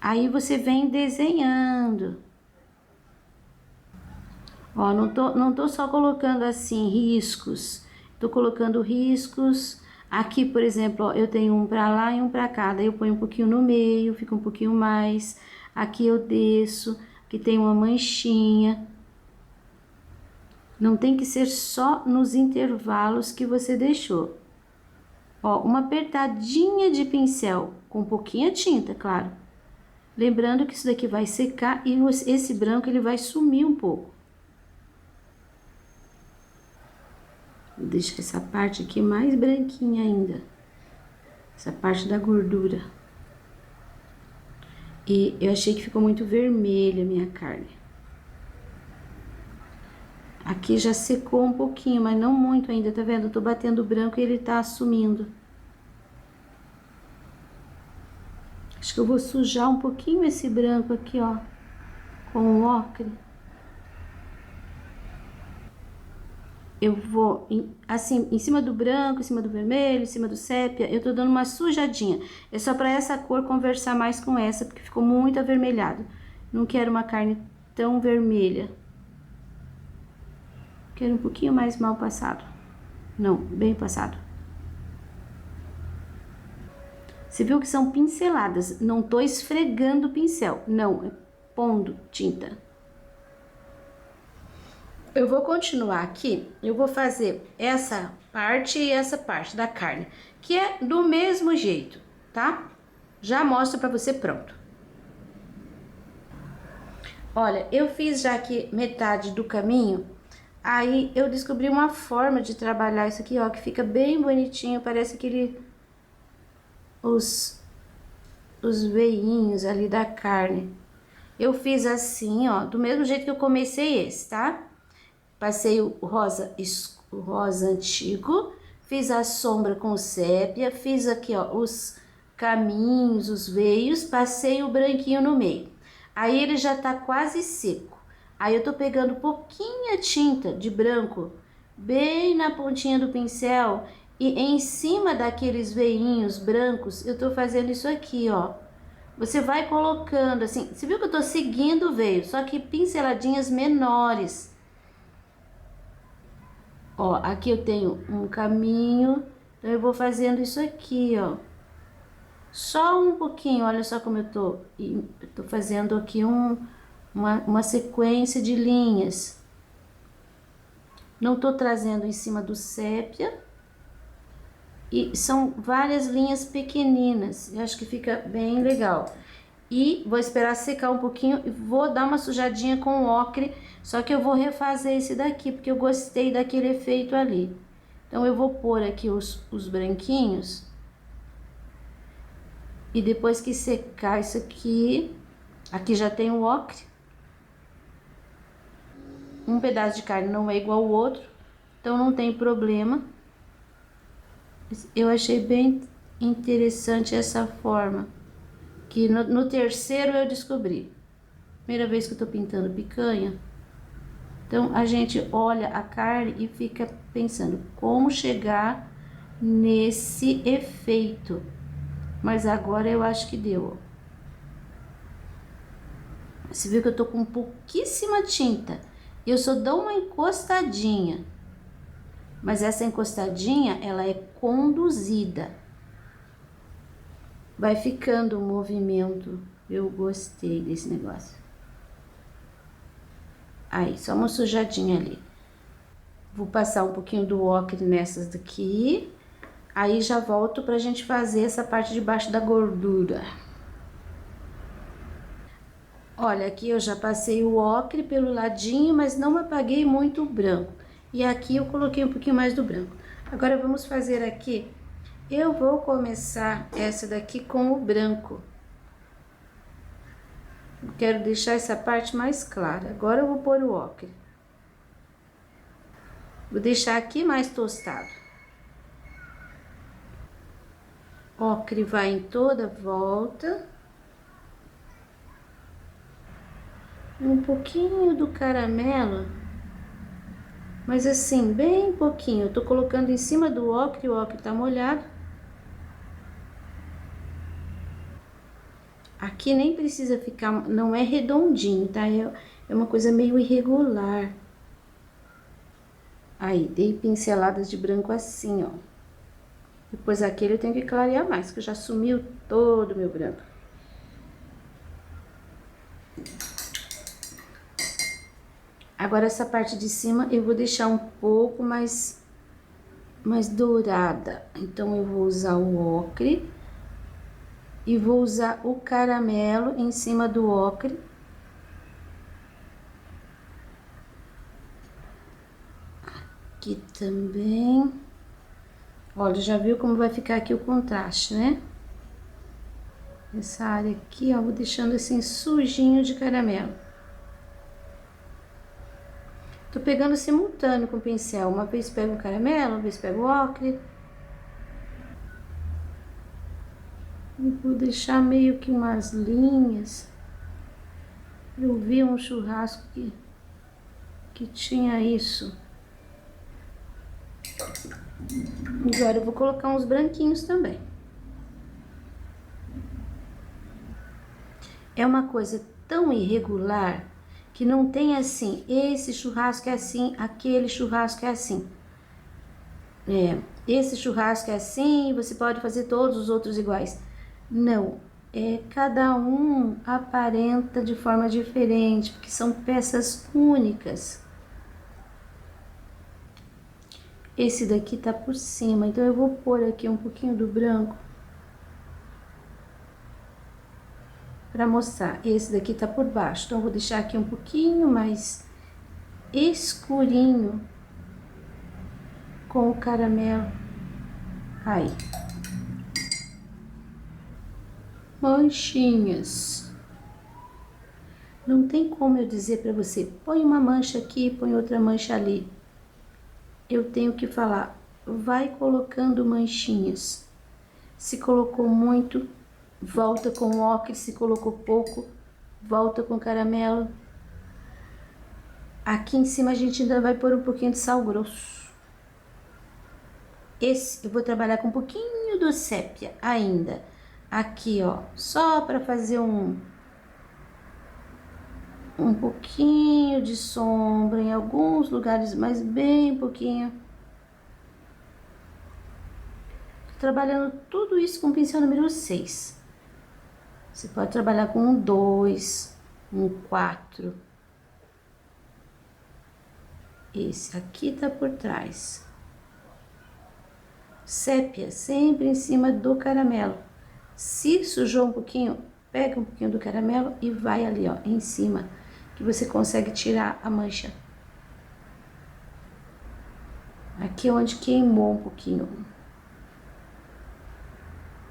S1: Aí você vem desenhando. Ó, não tô só colocando assim riscos. Tô colocando riscos. Aqui, por exemplo, ó, eu tenho um pra lá e um pra cá. Daí eu ponho um pouquinho no meio, fica um pouquinho mais. Aqui eu desço. Aqui tem uma manchinha. Não tem que ser só nos intervalos que você deixou. Ó, uma apertadinha de pincel, com pouquinha tinta, claro. Lembrando que isso daqui vai secar e esse branco ele vai sumir um pouco. Vou deixar essa parte aqui mais branquinha ainda. Essa parte da gordura. E eu achei que ficou muito vermelha a minha carne. Aqui já secou um pouquinho, mas não muito ainda, tá vendo? Eu tô batendo o branco e ele tá sumindo. Acho que eu vou sujar um pouquinho esse branco aqui, ó, com o ocre. Eu vou, assim, em cima do branco, em cima do vermelho, em cima do sépia, eu tô dando uma sujadinha. É só pra essa cor conversar mais com essa, porque ficou muito avermelhado. Não quero uma carne tão vermelha. Quero um pouquinho mais mal passado. Não, bem passado. Você viu que são pinceladas, não tô esfregando o pincel, não, é pondo tinta. Eu vou continuar aqui, eu vou fazer essa parte e essa parte da carne, que é do mesmo jeito, tá? Já mostro pra você pronto. Olha, eu fiz já aqui metade do caminho, aí eu descobri uma forma de trabalhar isso aqui, ó, que fica bem bonitinho, parece aquele... os veinhos ali da carne. Eu fiz assim, ó, do mesmo jeito que eu comecei esse, tá? Passei o rosa antigo, fiz a sombra com sépia, fiz aqui, ó, os caminhos, os veios, passei o branquinho no meio. Aí ele já tá quase seco. Aí eu tô pegando pouquinha tinta de branco, bem na pontinha do pincel, e em cima daqueles veinhos brancos, eu tô fazendo isso aqui, ó. Você vai colocando assim, você viu que eu tô seguindo o veio, só que pinceladinhas menores. Ó, aqui eu tenho um caminho, então eu vou fazendo isso aqui, ó. Só um pouquinho, olha só como eu tô fazendo aqui uma sequência de linhas. Não tô trazendo em cima do sépia. E são várias linhas pequeninas, eu acho que fica bem legal. E vou esperar secar um pouquinho e vou dar uma sujadinha com o ocre, só que eu vou refazer esse daqui, porque eu gostei daquele efeito ali. Então eu vou pôr aqui os branquinhos. E depois que secar isso aqui, aqui já tem o ocre. Um pedaço de carne não é igual ao outro, então não tem problema. Eu achei bem interessante essa forma, que no terceiro eu descobri. Primeira vez que eu tô pintando picanha. Então, a gente olha a carne e fica pensando como chegar nesse efeito. Mas agora eu acho que deu. Você viu que eu tô com pouquíssima tinta. E eu só dou uma encostadinha. Mas essa encostadinha, ela é conduzida. Vai ficando um movimento. Eu gostei desse negócio. Aí, só uma sujadinha ali. Vou passar um pouquinho do ocre nessas daqui. Aí já volto pra gente fazer essa parte de baixo da gordura. Olha, aqui eu já passei o ocre pelo ladinho, mas não apaguei muito o branco. E aqui eu coloquei um pouquinho mais do branco. Agora vamos fazer aqui. Eu vou começar essa daqui com o branco. Quero deixar essa parte mais clara. Agora eu vou pôr o ocre. Vou deixar aqui mais tostado. Ocre vai em toda volta. Um pouquinho do caramelo, mas assim, bem pouquinho. Eu tô colocando em cima do ocre, o ocre tá molhado. Aqui nem precisa ficar, não é redondinho, tá? É uma coisa meio irregular. Aí, dei pinceladas de branco assim, ó. Depois aquele eu tenho que clarear mais, que já sumiu todo o meu branco. Agora, essa parte de cima eu vou deixar um pouco mais dourada. Então, eu vou usar o ocre e vou usar o caramelo em cima do ocre. Aqui também. Olha, já viu como vai ficar aqui o contraste, né? Essa área aqui, ó, vou deixando assim sujinho de caramelo. Tô pegando simultâneo com o pincel. Uma vez pego o caramelo, uma vez pego o ocre. E vou deixar meio que umas linhas. Eu vi um churrasco que tinha isso. Agora eu vou colocar uns branquinhos também. É uma coisa tão irregular que não tem assim, esse churrasco é assim, aquele churrasco é assim. Esse churrasco é assim, você pode fazer todos os outros iguais. Não, cada um aparenta de forma diferente, porque são peças únicas. Esse daqui tá por cima, então eu vou pôr aqui um pouquinho do branco para mostrar. Esse daqui tá por baixo, então eu vou deixar aqui um pouquinho mais escurinho com o caramelo. Aí. Manchinhas. Não tem como eu dizer para você, põe uma mancha aqui, põe outra mancha ali. Eu tenho que falar, vai colocando manchinhas. Se colocou muito, volta com ocre, se colocou pouco, volta com caramelo. Aqui em cima a gente ainda vai pôr um pouquinho de sal grosso. Esse eu vou trabalhar com um pouquinho do sépia ainda. Aqui, ó, só para fazer um pouquinho de sombra em alguns lugares, mas bem pouquinho. Tô trabalhando tudo isso com o pincel número 6. Você pode trabalhar com um 2, um 4. Esse aqui tá por trás. Sépia sempre em cima do caramelo. Se sujou um pouquinho, pega um pouquinho do caramelo e vai ali, ó, em cima, que você consegue tirar a mancha. Aqui é onde queimou um pouquinho.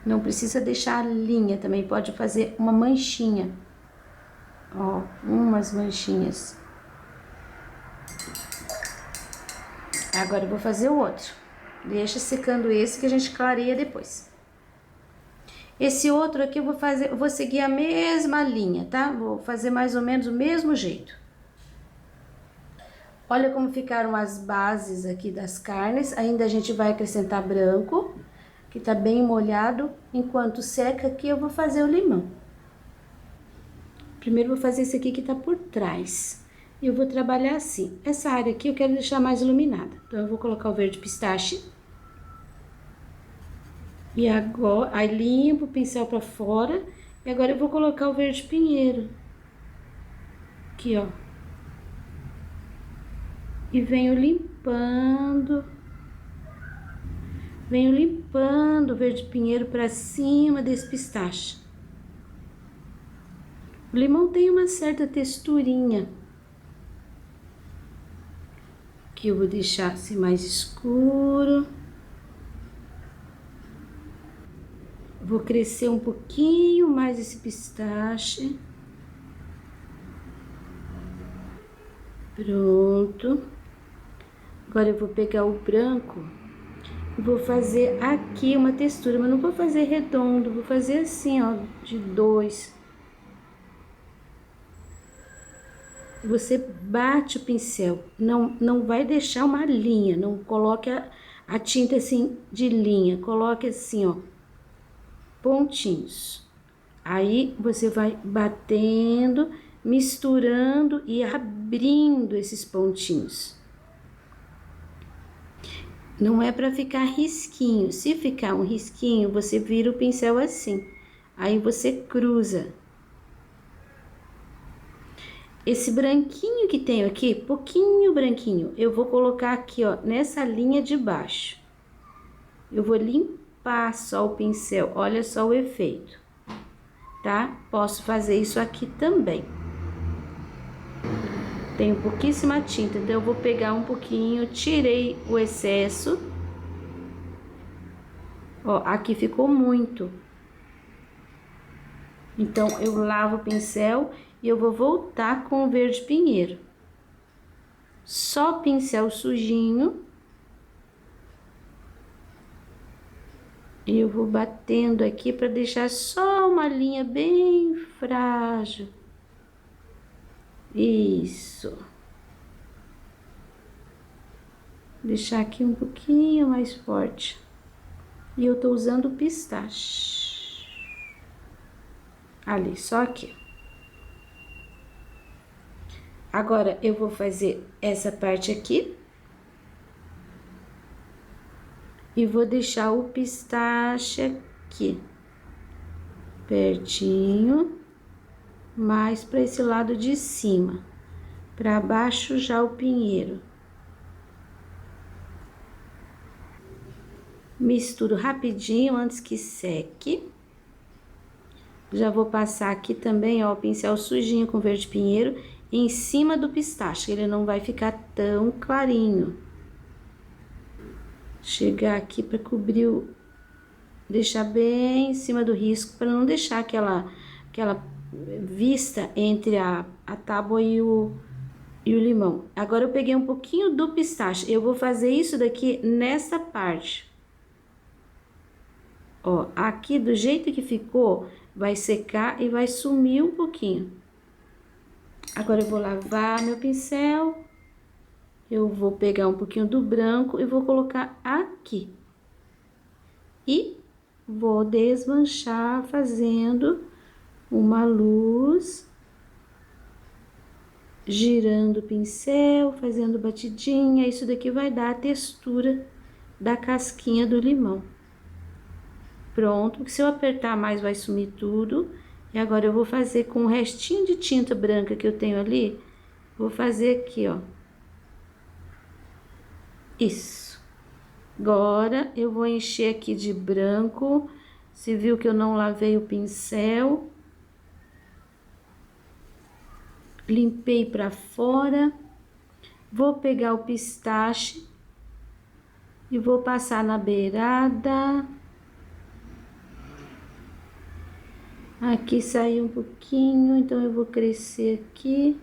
S1: Não precisa deixar a linha, também pode fazer uma manchinha. Ó, umas manchinhas. Agora eu vou fazer o outro. Deixa secando esse que a gente clareia depois. Esse outro aqui eu vou seguir a mesma linha, tá? Vou fazer mais ou menos o mesmo jeito. Olha como ficaram as bases aqui das carnes. Ainda a gente vai acrescentar branco, que tá bem molhado. Enquanto seca aqui, eu vou fazer o limão. Primeiro vou fazer esse aqui que tá por trás. E eu vou trabalhar assim. Essa área aqui eu quero deixar mais iluminada. Então, eu vou colocar o verde pistache. E agora, aí limpo o pincel pra fora. E agora eu vou colocar o verde pinheiro. Aqui, ó. E venho limpando. Venho limpando o verde pinheiro pra cima desse pistache. O limão tem uma certa texturinha. Aqui eu vou deixar assim mais escuro. Vou crescer um pouquinho mais esse pistache. Pronto. Agora eu vou pegar o branco e vou fazer aqui uma textura, mas não vou fazer redondo, vou fazer assim, ó, de 2. Você bate o pincel, não vai deixar uma linha, não coloque a tinta assim de linha, coloque assim, ó, pontinhos. Aí você vai batendo, misturando e abrindo esses pontinhos. Não é para ficar risquinho. Se ficar um risquinho, você vira o pincel assim. Aí você cruza. Esse branquinho que tenho aqui, pouquinho branquinho, eu vou colocar aqui, ó, nessa linha de baixo. Eu vou limpar só o pincel, olha só o efeito, tá? Posso fazer isso aqui também. Tenho pouquíssima tinta, então eu vou pegar um pouquinho, tirei o excesso. Ó, aqui ficou muito. Então, eu lavo o pincel e eu vou voltar com o verde pinheiro. Só pincel sujinho. E eu vou batendo aqui para deixar só uma linha bem frágil. Isso. Deixar aqui um pouquinho mais forte. E eu tô usando pistache. Ali, só aqui. Agora, eu vou fazer essa parte aqui. E vou deixar o pistache aqui. Pertinho. Mais para esse lado de cima. Para baixo já o pinheiro. Misturo rapidinho antes que seque. Já vou passar aqui também, ó, o pincel sujinho com verde pinheiro em cima do pistache, ele não vai ficar tão clarinho. Chegar aqui para cobrir deixar bem em cima do risco, para não deixar aquela vista entre a tábua e o limão. Agora eu peguei um pouquinho do pistache, eu vou fazer isso daqui nessa parte. Ó, aqui do jeito que ficou, vai secar e vai sumir um pouquinho. Agora eu vou lavar meu pincel. Eu vou pegar um pouquinho do branco e vou colocar aqui. E vou desmanchar fazendo uma luz. Girando o pincel, fazendo batidinha. Isso daqui vai dar a textura da casquinha do limão. Pronto, porque se eu apertar mais vai sumir tudo. E agora eu vou fazer com o restinho de tinta branca que eu tenho ali, vou fazer aqui, ó. Isso. Agora eu vou encher aqui de branco. Você viu que eu não lavei o pincel. Limpei pra fora. Vou pegar o pistache e vou passar na beirada. Aqui saiu um pouquinho, então eu vou crescer aqui.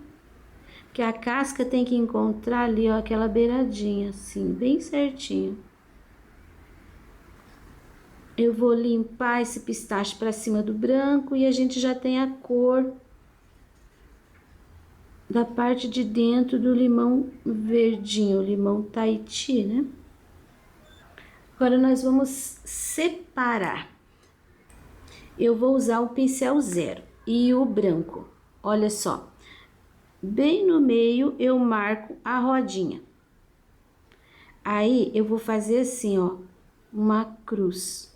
S1: Porque a casca tem que encontrar ali, ó, aquela beiradinha, assim, bem certinho. Eu vou limpar esse pistache pra cima do branco e a gente já tem a cor da parte de dentro do limão verdinho, limão Tahiti, né? Agora nós vamos separar. Eu vou usar o pincel 0 e o branco. Olha só, bem no meio eu marco a rodinha. Aí eu vou fazer assim, ó, uma cruz.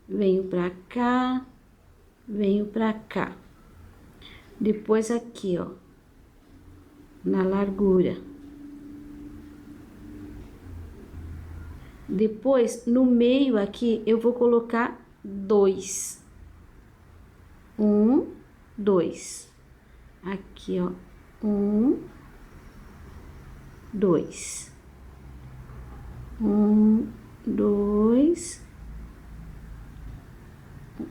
S1: Venho pra cá, venho pra cá. Depois aqui, ó, na largura. Depois, no meio aqui, eu vou colocar 2. 1, 2. Aqui, ó, 1, 2. 1, 2.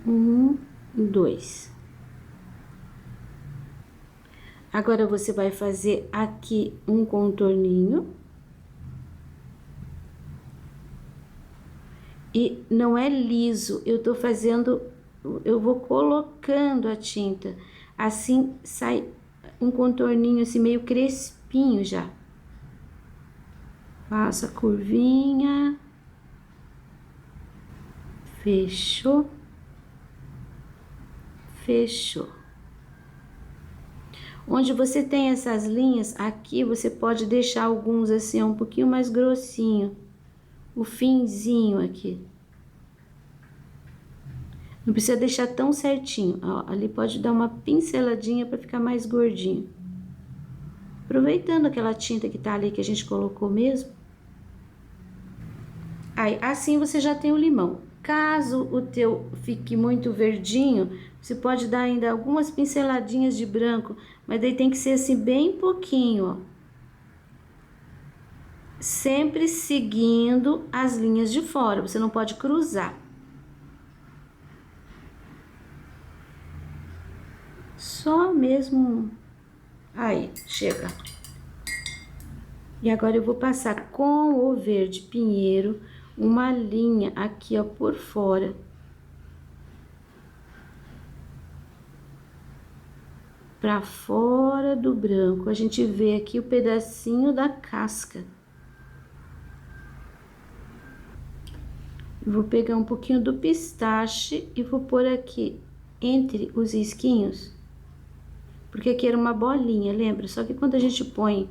S1: 1, 2. Agora você vai fazer aqui um contorninho. E não é liso, eu tô fazendo, eu vou colocando a tinta, assim sai um contorninho assim meio crespinho já. Faço a curvinha, fechou, fechou. Onde você tem essas linhas, aqui você pode deixar alguns assim um pouquinho mais grossinho, o finzinho aqui. Não precisa deixar tão certinho, ó, ali pode dar uma pinceladinha para ficar mais gordinho. Aproveitando aquela tinta que tá ali que a gente colocou mesmo. Aí, assim você já tem o limão. Caso o teu fique muito verdinho, você pode dar ainda algumas pinceladinhas de branco, mas daí tem que ser assim bem pouquinho, ó. Sempre seguindo as linhas de fora, você não pode cruzar. Só mesmo... Aí, chega. E agora eu vou passar com o verde pinheiro uma linha aqui, ó, por fora. Pra fora do branco, a gente vê aqui o pedacinho da casca. Vou pegar um pouquinho do pistache e vou pôr aqui entre os risquinhos. Porque aqui era uma bolinha, lembra? Só que quando a gente põe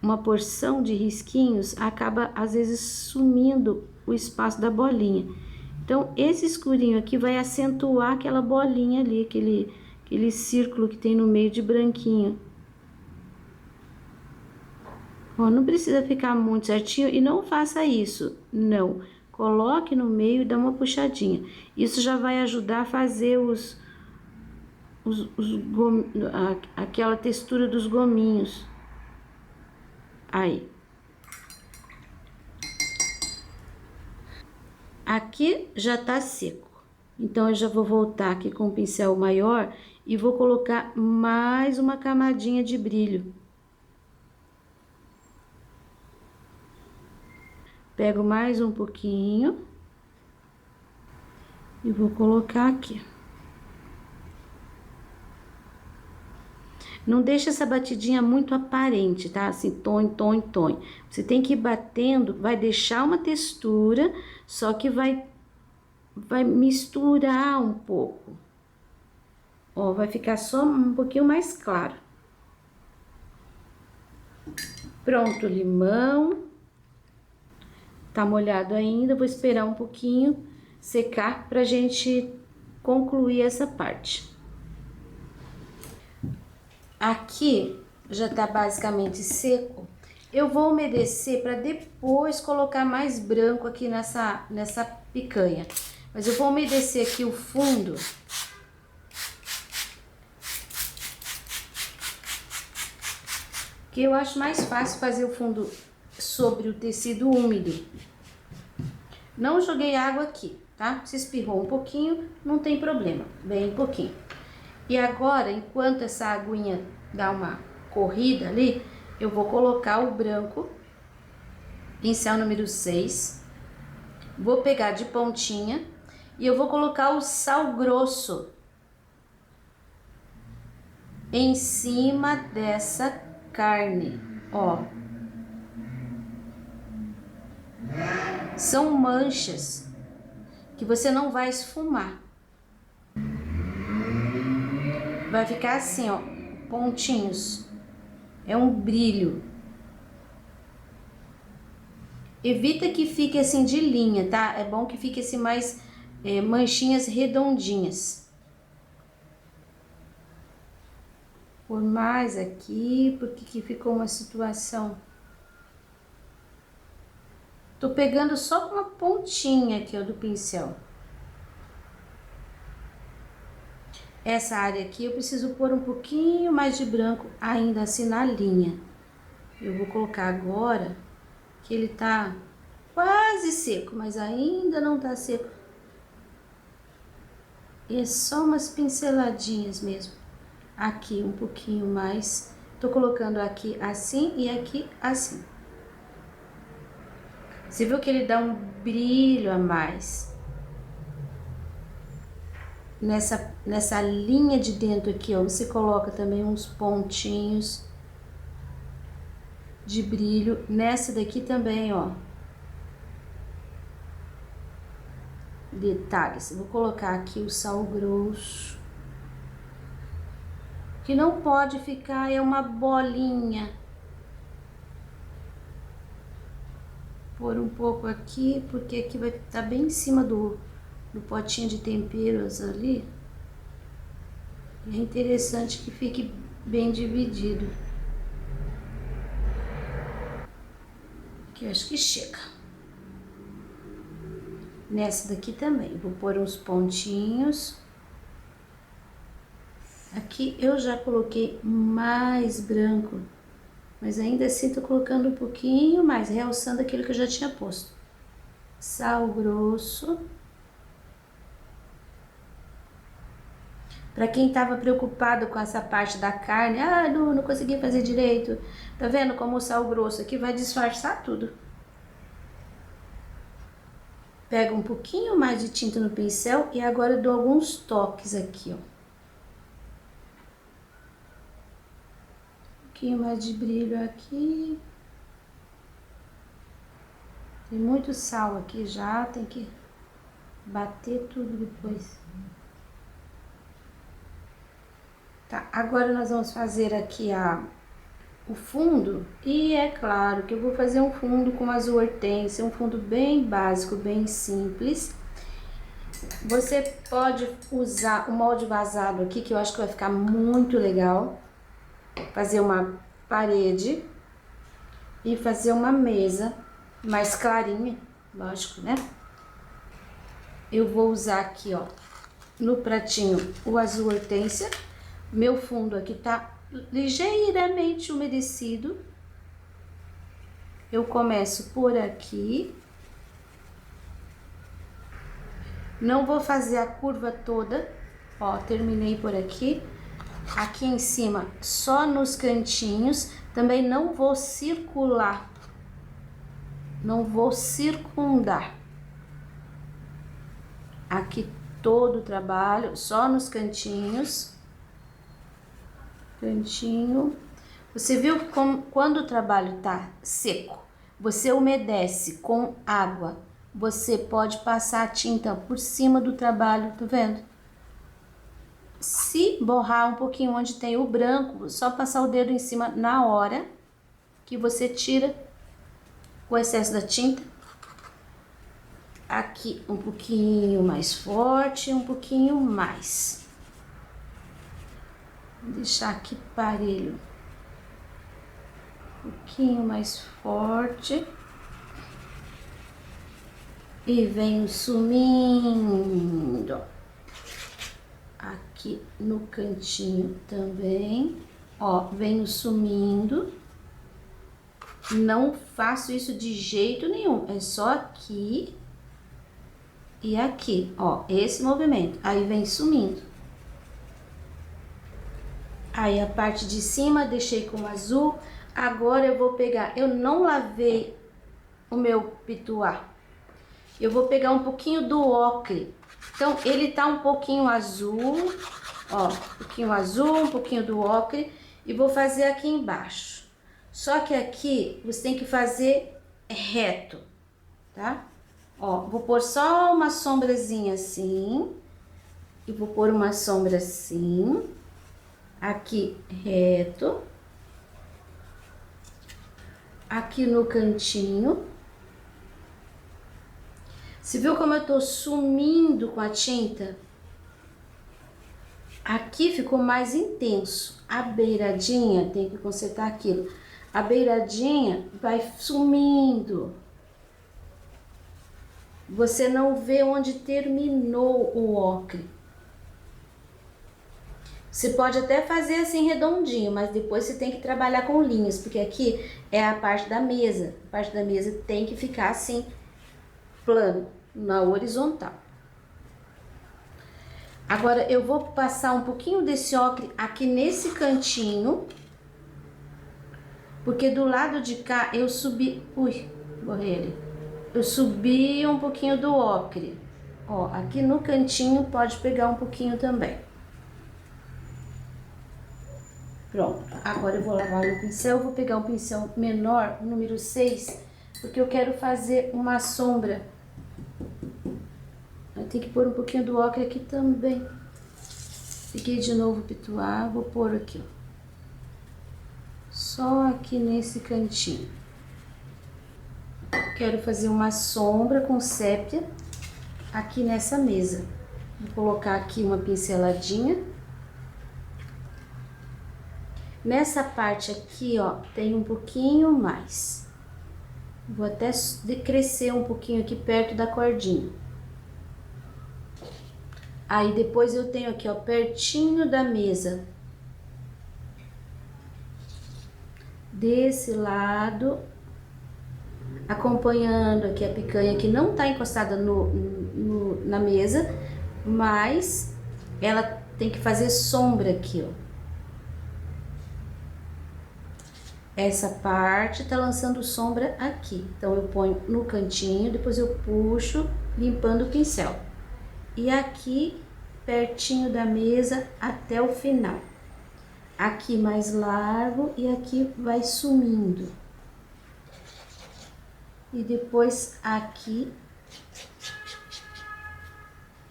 S1: uma porção de risquinhos, acaba às vezes sumindo o espaço da bolinha. Então, esse escurinho aqui vai acentuar aquela bolinha ali, aquele círculo que tem no meio de branquinho. Ó, não precisa ficar muito certinho e não faça isso, não. Coloque no meio e dá uma puxadinha. Isso já vai ajudar a fazer aquela textura dos gominhos. Aí. Aqui já tá seco. Então, eu já vou voltar aqui com o pincel maior e vou colocar mais uma camadinha de brilho. Pego mais um pouquinho e vou colocar aqui. Não deixa essa batidinha muito aparente, tá? Assim, tom, tom, tom. Você tem que ir batendo, vai deixar uma textura, só que vai misturar um pouco. Ó, vai ficar só um pouquinho mais claro. Pronto, o limão. Tá molhado ainda, vou esperar um pouquinho secar pra gente concluir essa parte. Aqui já tá basicamente seco. Eu vou umedecer para depois colocar mais branco aqui nessa picanha. Mas eu vou umedecer aqui o fundo. Que eu acho mais fácil fazer o fundo sobre o tecido úmido. Não joguei água aqui, tá? Se espirrou um pouquinho, não tem problema, bem pouquinho. E agora, enquanto essa aguinha dá uma corrida ali, eu vou colocar o branco, pincel número 6, vou pegar de pontinha e eu vou colocar o sal grosso em cima dessa carne, ó. São manchas que você não vai esfumar. Vai ficar assim, ó, pontinhos. É um brilho. Evita que fique assim de linha, tá? É bom que fique assim mais manchinhas redondinhas. Por mais aqui, porque que ficou uma situação. Tô pegando só com uma pontinha aqui, ó, do pincel. Essa área aqui eu preciso pôr um pouquinho mais de branco ainda assim na linha. Eu vou colocar agora que ele tá quase seco, mas ainda não tá seco. E é só umas pinceladinhas mesmo. Aqui um pouquinho mais Tô colocando aqui assim e aqui assim. Você viu que ele dá um brilho a mais. Nessa linha de dentro aqui, ó, você coloca também uns pontinhos de brilho. Nessa daqui também, ó. Detalhes. Vou colocar aqui o sal grosso. Que não pode ficar, é uma bolinha. Pôr um pouco aqui, porque aqui vai estar bem em cima do potinho de temperos ali. É interessante que fique bem dividido. Aqui eu acho que chega. Nessa daqui também, vou pôr uns pontinhos. Aqui eu já coloquei mais branco, mas ainda assim tô colocando um pouquinho mais, realçando aquilo que eu já tinha posto. Sal grosso. Para quem tava preocupado com essa parte da carne, não consegui fazer direito. Tá vendo como o sal grosso aqui vai disfarçar tudo. Pego um pouquinho mais de tinta no pincel e agora eu dou alguns toques aqui, ó. Um pouquinho mais de brilho aqui. Tem muito sal aqui já, tem que bater tudo depois. Tá, agora nós vamos fazer aqui o fundo, e é claro que eu vou fazer um fundo com azul hortênsia, um fundo bem básico, bem simples. Você pode usar o molde vazado aqui, que eu acho que vai ficar muito legal. Fazer uma parede e fazer uma mesa mais clarinha, lógico, né? Eu vou usar aqui, ó, no pratinho o azul hortênsia. Meu fundo aqui tá ligeiramente umedecido. Eu começo por aqui. Não vou fazer a curva toda, ó, terminei por aqui. Aqui em cima, só nos cantinhos. Também não vou circular, não vou circundar. Aqui todo o trabalho, só nos cantinhos. Cantinho. Você viu como quando o trabalho tá seco, você umedece com água, você pode passar a tinta por cima do trabalho, tá vendo? Se borrar um pouquinho onde tem o branco, só passar o dedo em cima na hora que você tira o excesso da tinta. Aqui um pouquinho mais forte, um pouquinho mais. Vou deixar aqui parelho. Um pouquinho mais forte. E venho sumindo. Aqui no cantinho também. Ó, venho sumindo. Não faço isso de jeito nenhum. É só aqui e aqui, ó. Esse movimento. Aí vem sumindo. Aí a parte de cima deixei com azul. Agora eu vou pegar, eu não lavei o meu pituá. Eu vou pegar um pouquinho do ocre. Então ele tá um pouquinho azul, ó, um pouquinho azul, um pouquinho do ocre. E vou fazer aqui embaixo. Só que aqui você tem que fazer reto, tá? Ó, vou pôr só uma sombrazinha assim. E vou pôr uma sombra assim. Aqui reto, aqui no cantinho. Você viu como eu tô sumindo com a tinta? Aqui ficou mais intenso. A beiradinha, tem que consertar aquilo. A beiradinha vai sumindo. Você não vê onde terminou o ocre. Você pode até fazer assim redondinho, mas depois você tem que trabalhar com linhas, porque aqui é a parte da mesa. A parte da mesa tem que ficar assim, plano, na horizontal. Agora eu vou passar um pouquinho desse ocre aqui nesse cantinho, porque do lado de cá eu subi, borrei ele. Eu subi um pouquinho do ocre. Ó, aqui no cantinho pode pegar um pouquinho também. Pronto, agora eu vou lavar o pincel, vou pegar um pincel menor, o número 6, porque eu quero fazer uma sombra. Eu tenho que pôr um pouquinho do ocre aqui também. Peguei de novo o pituar, vou pôr aqui, ó. Só aqui nesse cantinho. Quero fazer uma sombra com sépia aqui nessa mesa. Vou colocar aqui uma pinceladinha. Nessa parte aqui, ó, tem um pouquinho mais. Vou até crescer um pouquinho aqui perto da cordinha. Aí depois eu tenho aqui, ó, pertinho da mesa. Desse lado, acompanhando aqui a picanha que não tá encostada na mesa, mas ela tem que fazer sombra aqui, ó. Essa parte tá lançando sombra aqui, então eu ponho no cantinho, depois eu puxo, limpando o pincel. E aqui, pertinho da mesa, até o final. Aqui mais largo e aqui vai sumindo. E depois aqui,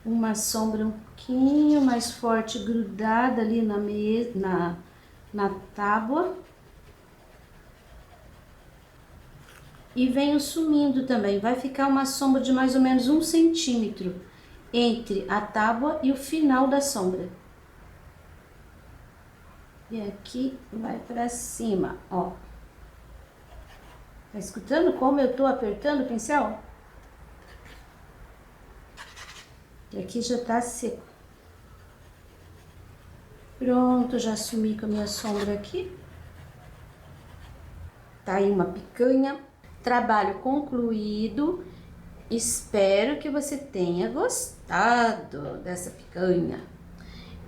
S1: uma sombra um pouquinho mais forte, grudada ali na tábua. E venho sumindo também, vai ficar uma sombra de mais ou menos 1 centímetro entre a tábua e o final da sombra. E aqui vai pra cima, ó. Tá escutando como eu tô apertando o pincel? E aqui já tá seco. Pronto, já sumi com a minha sombra aqui. Tá aí uma picanha. Trabalho concluído. Espero que você tenha gostado dessa picanha.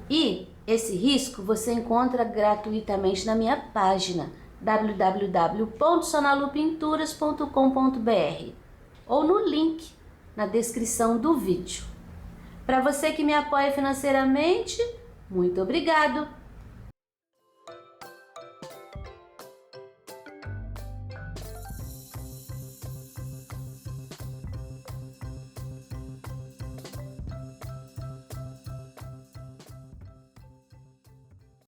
S1: E esse risco você encontra gratuitamente na minha página www.sonalupinturas.com.br ou no link na descrição do vídeo. Para você que me apoia financeiramente, muito obrigado!